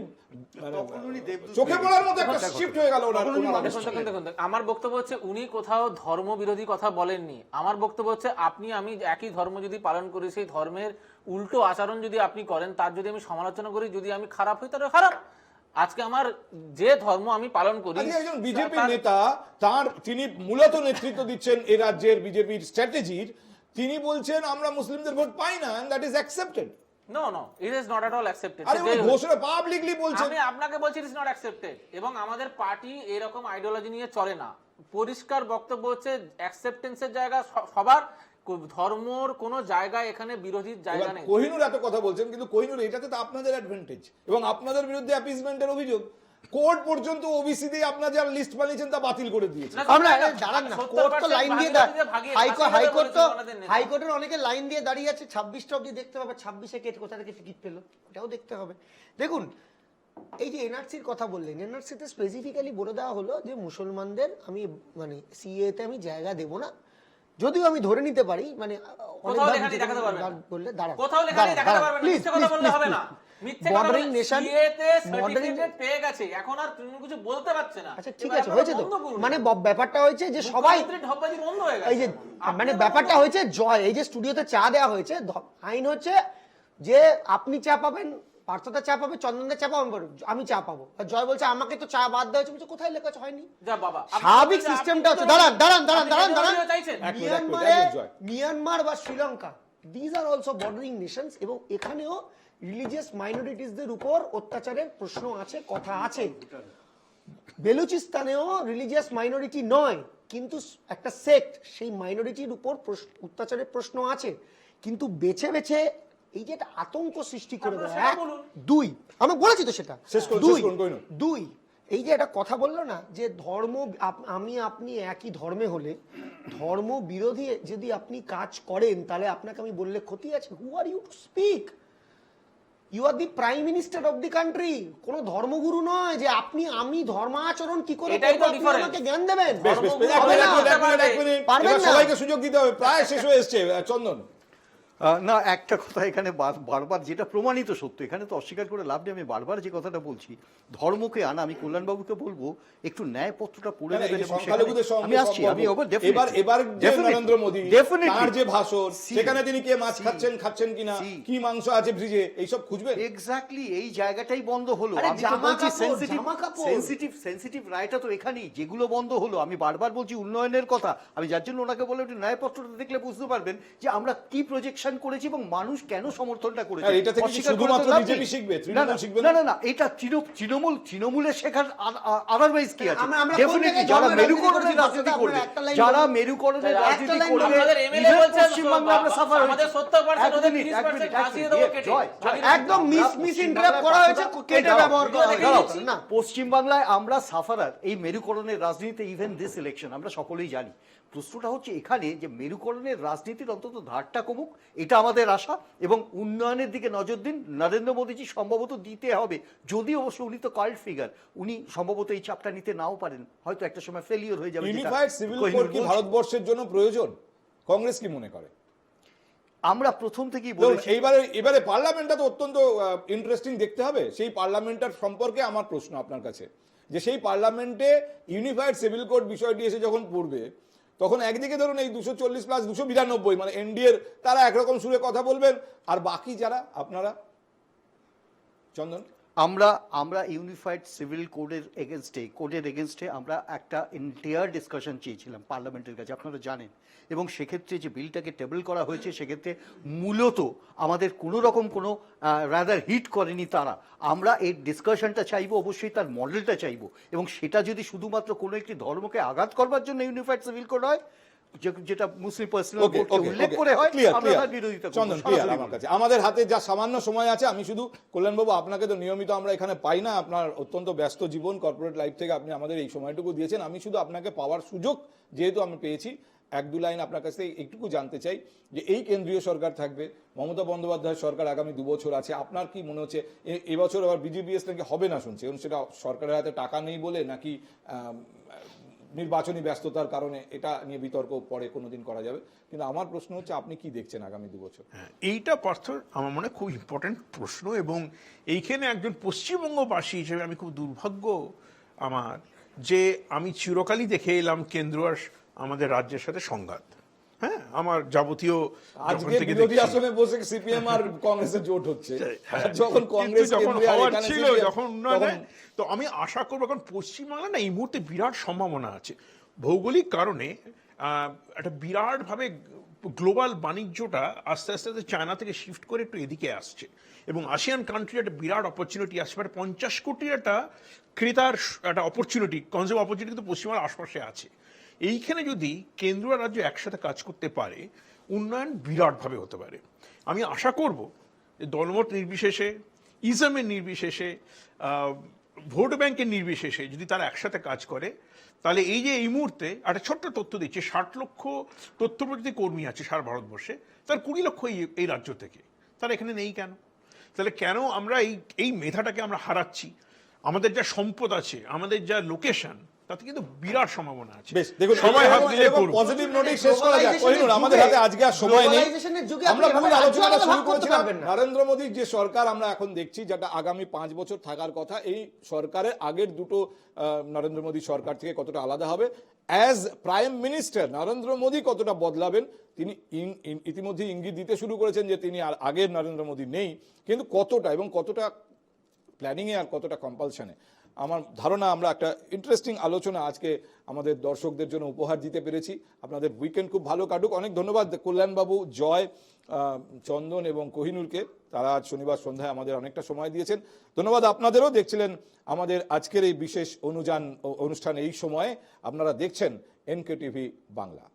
চোখে পড়ার মতো একটা শিফট হয়ে গেল। দেখুন, আমার বক্তব্য হচ্ছে উনি কোথাও ধর্ম বিরোধী কথা বলেননি। আমার বক্তব্য হচ্ছে আপনি আমি একই ধর্ম যদি পালন করি, সেই ধর্মের উল্টো আচরণ যদি আপনি করেন, তার যদি আমি সমালোচনা করি, যদি আমি খারাপ হই, তাহলে খারাপ। আজকে আমার যে ধর্ম আমি পালন করি, একজন বিজেপি নেতা, তিনি মূলত নেতৃত্ব দিচ্ছেন এই রাজ্যের বিজেপির স্ট্র্যাটেজির, তিনি বলছেন আমরা মুসলিমদের ভোট পাই না, and that is accepted. No, it is not at all accepted. আরে উনি ঘোষণা পাবলিকলি বলছেন। আমি আপনাকে বলছি ইট ইজ নট অ্যাকসেপ্টেড, এবং আমাদের পার্টি এরকম আইডিওলজি নিয়ে চলে না। পরিষ্কার বক্তব্য হচ্ছে অ্যাকসেপ্টেন্সের জায়গা সবার, ধর্মর কোনো জায়গায় এখানে বিরোধীর জায়গা নেই। কোহিনূর এত কথা বলছেন, কিন্তু কোহিনূর এটাতে তো আপনাদের অ্যাডভান্টেজ, এবং আপনাদের বিরুদ্ধে অ্যাপিসমেন্টের অভিযোগ। কোর্ট পর্যন্ত ওবিসি দিয়ে আপনারা যা লিস্ট বানিয়েছেন তা বাতিল করে দিয়েছে। আমরা দাঁড়ান না, কোর্ট তো লাইন দিয়ে হাইকোর্টের অনেকে লাইন দিয়ে দাঁড়িয়ে আছে, 26টা অবধি দেখতে হবে, 26-এ কে কোথা থেকে টিকিট পেলো এটাও দেখতে হবে। দেখুন, এই যে এনআরসির কথা বললেন, এনআরসিতে স্পেসিফিক্যালি বলে দেওয়া হলো যে মুসলমানদের আমি মানে সিএতে আমি জায়গা দেব না, যদিও আমি ধরে নিতে পারি মানে বললে বর্ডারিং নেশন পেয়ে গেছে, এখন আর তৃণমূল কিছু বলতে পারছে না। আচ্ছা ঠিক আছে, হয়েছে তো, মানে ব্যাপারটা হয়েছে যে সবাই বন্ধ হয়ে গেছে। এই যে মানে ব্যাপারটা হয়েছে, জয় এই যে স্টুডিওতে চা দেওয়া হয়েছে, আইন হচ্ছে যে আপনি চা পাবেন, পার্থতা চা পাবে, চন্দনদা চা পাবেন, আমি চা পাবো। জয় বলছে আমাকে তো চা বাদ দেওয়া হয়েছে, কোথায় লেখা আছে? হয়নি। স্বাভাবিক সিস্টেমটা হচ্ছে, দাঁড়ান, মিয়ানমার বা Sri Lanka, these are also bordering Nations, এবং এখানেও রিলিজিয়াস মাইনরিটিসদের উপর অত্যাচারের প্রশ্ন আছে, কথা আছে। বেলুচিস্তানেও রিলিজিয়াস মাইনরিটি নয়, কিন্তু একটা সেক্ট, সেই মাইনরিটির উপর অত্যাচারের প্রশ্ন আছে। কিন্তু বেছে বেছে এই যে একটা আতঙ্ক সৃষ্টি করে দেয়, 2 আমি বলেছি তো সেটা, 2 এই যে একটা কথা বললো না যে ধর্ম, আমি আপনি একই ধর্মে হলে ধর্ম বিরোধী যদি আপনি কাজ করেন, তাহলে আপনাকে আমি বললে ক্ষতি আছে। Who are you to speak? You are the prime minister of the country, কোনো ধর্মগুরু নয় যে আমি ধর্মাচরণ কি করে এটাই তো করবো আপনি difference। আমাকে জ্ঞান দেবেন। বেশ, বেশ, বেশ, হবে না। এক মিনিট, পারবেন এবার না। সবাইকে সুযোগ দিতে হবে, প্রায় শেষ হয়ে এসছে। চন্দন, না, একটা কথা এখানে বারবার যেটা প্রমাণিত সত্য, এখানে তো অস্বীকার করে লাভ নেই। আমি বারবার যে কথাটা বলছি, ধর্মকে আনা, আমি কল্যাণবাবুকে বলবো একটু ন্যায়পত্রটা পড়ে না, না, নেবেন এই যে এবং সংখ্যালঘুদের সেখানে- সঙ্গে আমি আসছি, আমি সম্পর্ক। definitely, এবার যে definitely, নরেন্দ্র মোদী definitely, তার যে ভাষণ, See, সেখানে তিনি কে মাছ see, খাচ্ছেন কিনা, see, কি মাংস আছে ফ্রিজে, এইসব খুঁজবেন। এক্স্যাক্টলি এই জায়গাটাই বন্ধ হলো। আরে আমি তো জামা বলছি কাপড়, সেনসিটিভ জামা কাপড়। সেনসিটিভ রায়টা তো এখানেই, যেগুলো বন্ধ হলো। আমি বারবার বলছি উন্নয়নের কথা, আমি যার জন্য ওনাকে বলে ওটা ন্যায়পত্রটা দেখলে বুঝতে পারবেন যে আমরা কি প্রজেকশন করেছি এবং মানুষ কেন সমর্থনটা করেছে। আর এটা থেকে কি অস্বীকার করে শুধুমাত্র তো লাভ বিজেপি নেই। শিখবে, না, তৃণমূল না, শিখবে না, না? না, না, এটা তৃণমূলের শেখার আদারওয়াইজ কি আছে? আমরা কোন ডেফিনেটলি জায়গায় যারা ধর্মের মেরুকরণের রাজনীতি রাজনীতি করছি, করবে, একটা লাইন যারা বলুন। মেরুকরণের একটা রাজনীতি লাইন করবে, বলুন। আমাদের MLA even বলছেন, পশ্চিমবাংলা আমরা suffer আমাদের হয়েছি। 70% এক ওদের মিনিট, 30% ফাঁসিয়ে দেবো কেটে। জয়, জয়। একদম মিস ইন্টারাপ্ট করা হয়েছে, কেটে ব্যবহার করা হয়েছে। দাঁড়াও, না, পশ্চিমবাংলায় আমরা সাফারার এই মেরুকরণের রাজনীতি, ইভেন দিস ইলেকশন আমরা সকলেই জানি। প্রশ্নটা হচ্ছে এখানে যে মেরুকরণের রাজনীতির অন্তত ধারটা কমুক, এটা আমাদের আশা, এবং উন্নয়নের দিকে নজর দিন। নরেন্দ্র মোদীজি সম্ভবত দিতে হবে, যদি অবশ্য উনি তো কাল্ট ফিগার, উনি সম্ভবত এই চাপটা নিতে নাও পারেন, হয়তো একটা সময় ফেলিওর হয়ে যাবে। যেটা ইউনিফাইড সিভিল কোহিনূর কোড কি বলছে। ভারতবর্ষের জন্য প্রয়োজন? কংগ্রেস কি মনে করে? আমরা প্রথম থেকেই ধরুন, বলেছি এবারে পার্লামেন্টটা তো অত্যন্ত ইন্টারেস্টিং দেখতে হবে। সেই পার্লামেন্টার সম্পর্কে আমার প্রশ্ন আপনার কাছে, যে সেই পার্লামেন্টে ইউনিফাইড সিভিল কোড বিষয়টি এসে যখন পড়বে, তখন একদিকে ধরুন এই 240 প্লাস 292 মানে এনডিএর তারা একরকম সুরে কথা বলবেন, আর বাকি যারা আপনারা, চন্দন, আমরা ইউনিফাইড সিভিল কোডের এগেনস্টে আমরা একটা এন্টায়ার ডিসকাশন চেয়েছিলাম পার্লামেন্টের কাছে, আপনারা জানেন। এবং সেক্ষেত্রে যে বিলটাকে টেবল করা হয়েছে, সেক্ষেত্রে মূলত আমাদের কোনো রকম কোনো রাদার হিট করেনি তারা। আমরা এই ডিসকাশনটা চাইবো, অবশ্যই তার মডেলটা চাইবো, এবং সেটা যদি শুধুমাত্র কোনো একটি ধর্মকে আঘাত করবার জন্য ইউনিফাইড সিভিল কোড হয়, যেটা মুসলিম পার্সোনাল কোডকে উল্লেখ করে হয়, আমরা তার বিরোধিতা করব। চন্দন, ক্লিয়ার আমার কাছে। আমাদের হাতে যা সামান্য সময় আছে, আমি শুধু কল্যাণবাবু, আপনাকে তো নিয়মিত আমরা এখানে পাই না, আপনার অত্যন্ত ব্যস্ত জীবন, কর্পোরেট লাইফ থেকে আপনি আমাদের এই সময়টুকু দিয়েছেন। আমি শুধু আপনাকে পাওয়ার সুযোগ যেহেতু আমি পেয়েছি, এক দু লাইন আপনার কাছ থেকে একটুকু জানতে চাই যে এই কেন্দ্রীয় সরকার থাকবে, মমতা বন্দ্যোপাধ্যায়ের সরকার আগামী 2 বছর আছে, আপনার কি মনে হচ্ছে এবছর আবার বিজেপিএস নাকি হবে না শুনছে, এবং সেটা সরকারের হাতে টাকা নেই বলে, নাকি নির্বাচনী ব্যস্ততার কারণে? এটা নিয়ে বিতর্ক পরে কোনোদিন করা যাবে, কিন্তু আমার প্রশ্ন হচ্ছে আপনি কি দেখছেন আগামী 2 বছর? এইটা পার্থ আমার মনে হয় খুব ইম্পর্টেন্ট প্রশ্ন, এবং এইখানে একজন পশ্চিমবঙ্গবাসী হিসেবে আমি খুব দুর্ভাগ্য আমার, যে আমি চিরকালই দেখে এলাম কেন্দ্র আর আমাদের রাজ্যের সাথে সংঘাত। হ্যাঁ, আমার যাবতীয় আজকে বিরোধী আসনে বসে সিপিএম আর কংগ্রেসের জোট হচ্ছে, যখন কংগ্রেস যখন কেন্দ্রে আর হওয়ার এখানে ছিল, CPM, যখন উন্নয়ন হয়, তো আমি আশা করবো, কারণ পশ্চিমবাংলা না এই মুহূর্তে বিরাট সম্ভাবনা আছে ভৌগোলিক কারণে। একটা বিরাট ভাবে গ্লোবাল বাণিজ্যটা আস্তে আস্তে চায়না থেকে শিফট করে একটু এদিকে আসছে, এবং আসিয়ান কান্ট্রি একটা বিরাট অপরচুনিটি আসছে। 50 কোটির একটা ক্রেতার একটা অপরচুনিটি, কনজিউমার অপরচুনিটি কিন্তু পশ্চিমবাংলার আশপাশে আছে। এইখানে যদি কেন্দ্র আর রাজ্য একসাথে কাজ করতে পারে, উন্নয়ন বিরাটভাবে হতে পারে। আমি আশা করব যে দলমত নির্বিশেষে, ইজমের নির্বিশেষে, ভোট ব্যাংকের নির্বিশেষে যদি তারা একসাথে কাজ করে, তাহলে এই যে এই মুহূর্তে একটা ছোট্ট তথ্য দিচ্ছে, 60 লক্ষ তথ্য প্রযুক্তি কর্মী আছে সারা ভারতবর্ষে, তার 20 লক্ষ এই রাজ্য থেকে, তারা এখানে নেই কেন? তাহলে কেন আমরা এই মেধাটাকে আমরা হারাচ্ছি? আমাদের যা সম্পদ আছে, আমাদের যা লোকেশন, তাতে কিন্তু বিরাট সম্ভাবনা আছে। বেশ, দেখুন, সবাই হাত দিলে করুন। পজিটিভ নোটেই শেষ করা যাক। কোহিনূর, আমাদের হাতে আজকে আর সময় নেই। গ্লোবালাইজেশনের যুগে আমরা আপনি মূল এভাবে আলোচনাটা রাজ্য শুরু আলাদা ভাগ করতে করেছিলাম পারবেন না। নরেন্দ্র মোদীর যে সরকার আমরা এখন দেখছি, যেটা আগামী 5 বছর থাকার কথা, এই সরকারের আগের দুটো নরেন্দ্র মোদী সরকার থেকে কতটা আলাদা হবে। As prime minister Narendra Modi কতটা বদলাবেন, তিনি ইতিমধ্যে ইঙ্গিত দিতে শুরু করেছেন যে তিনি আর আগের নরেন্দ্র মোদী নেই, কিন্তু কতটা এবং কতটা প্ল্যানিংয়ে আর কতটা কম্পালশনে, আমার ধারণা আমরা একটা ইন্টারেস্টিং আলোচনা আজকে আমাদের দর্শকদের জন্য উপহার দিতে পেরেছি। আপনাদের উইকেন্ড খুব ভালো কাটুক। অনেক ধন্যবাদ কল্যাণবাবু, জয়, চন্দন এবং কোহিনূরকে, তারা আজ শনিবার সন্ধ্যায় আমাদের অনেকটা সময় দিয়েছেন। ধন্যবাদ আপনাদেরও। দেখছিলেন আমাদের আজকের এই বিশেষ অনুষ্ঠান এই সময়ে। আপনারা দেখছেন NK TV বাংলা।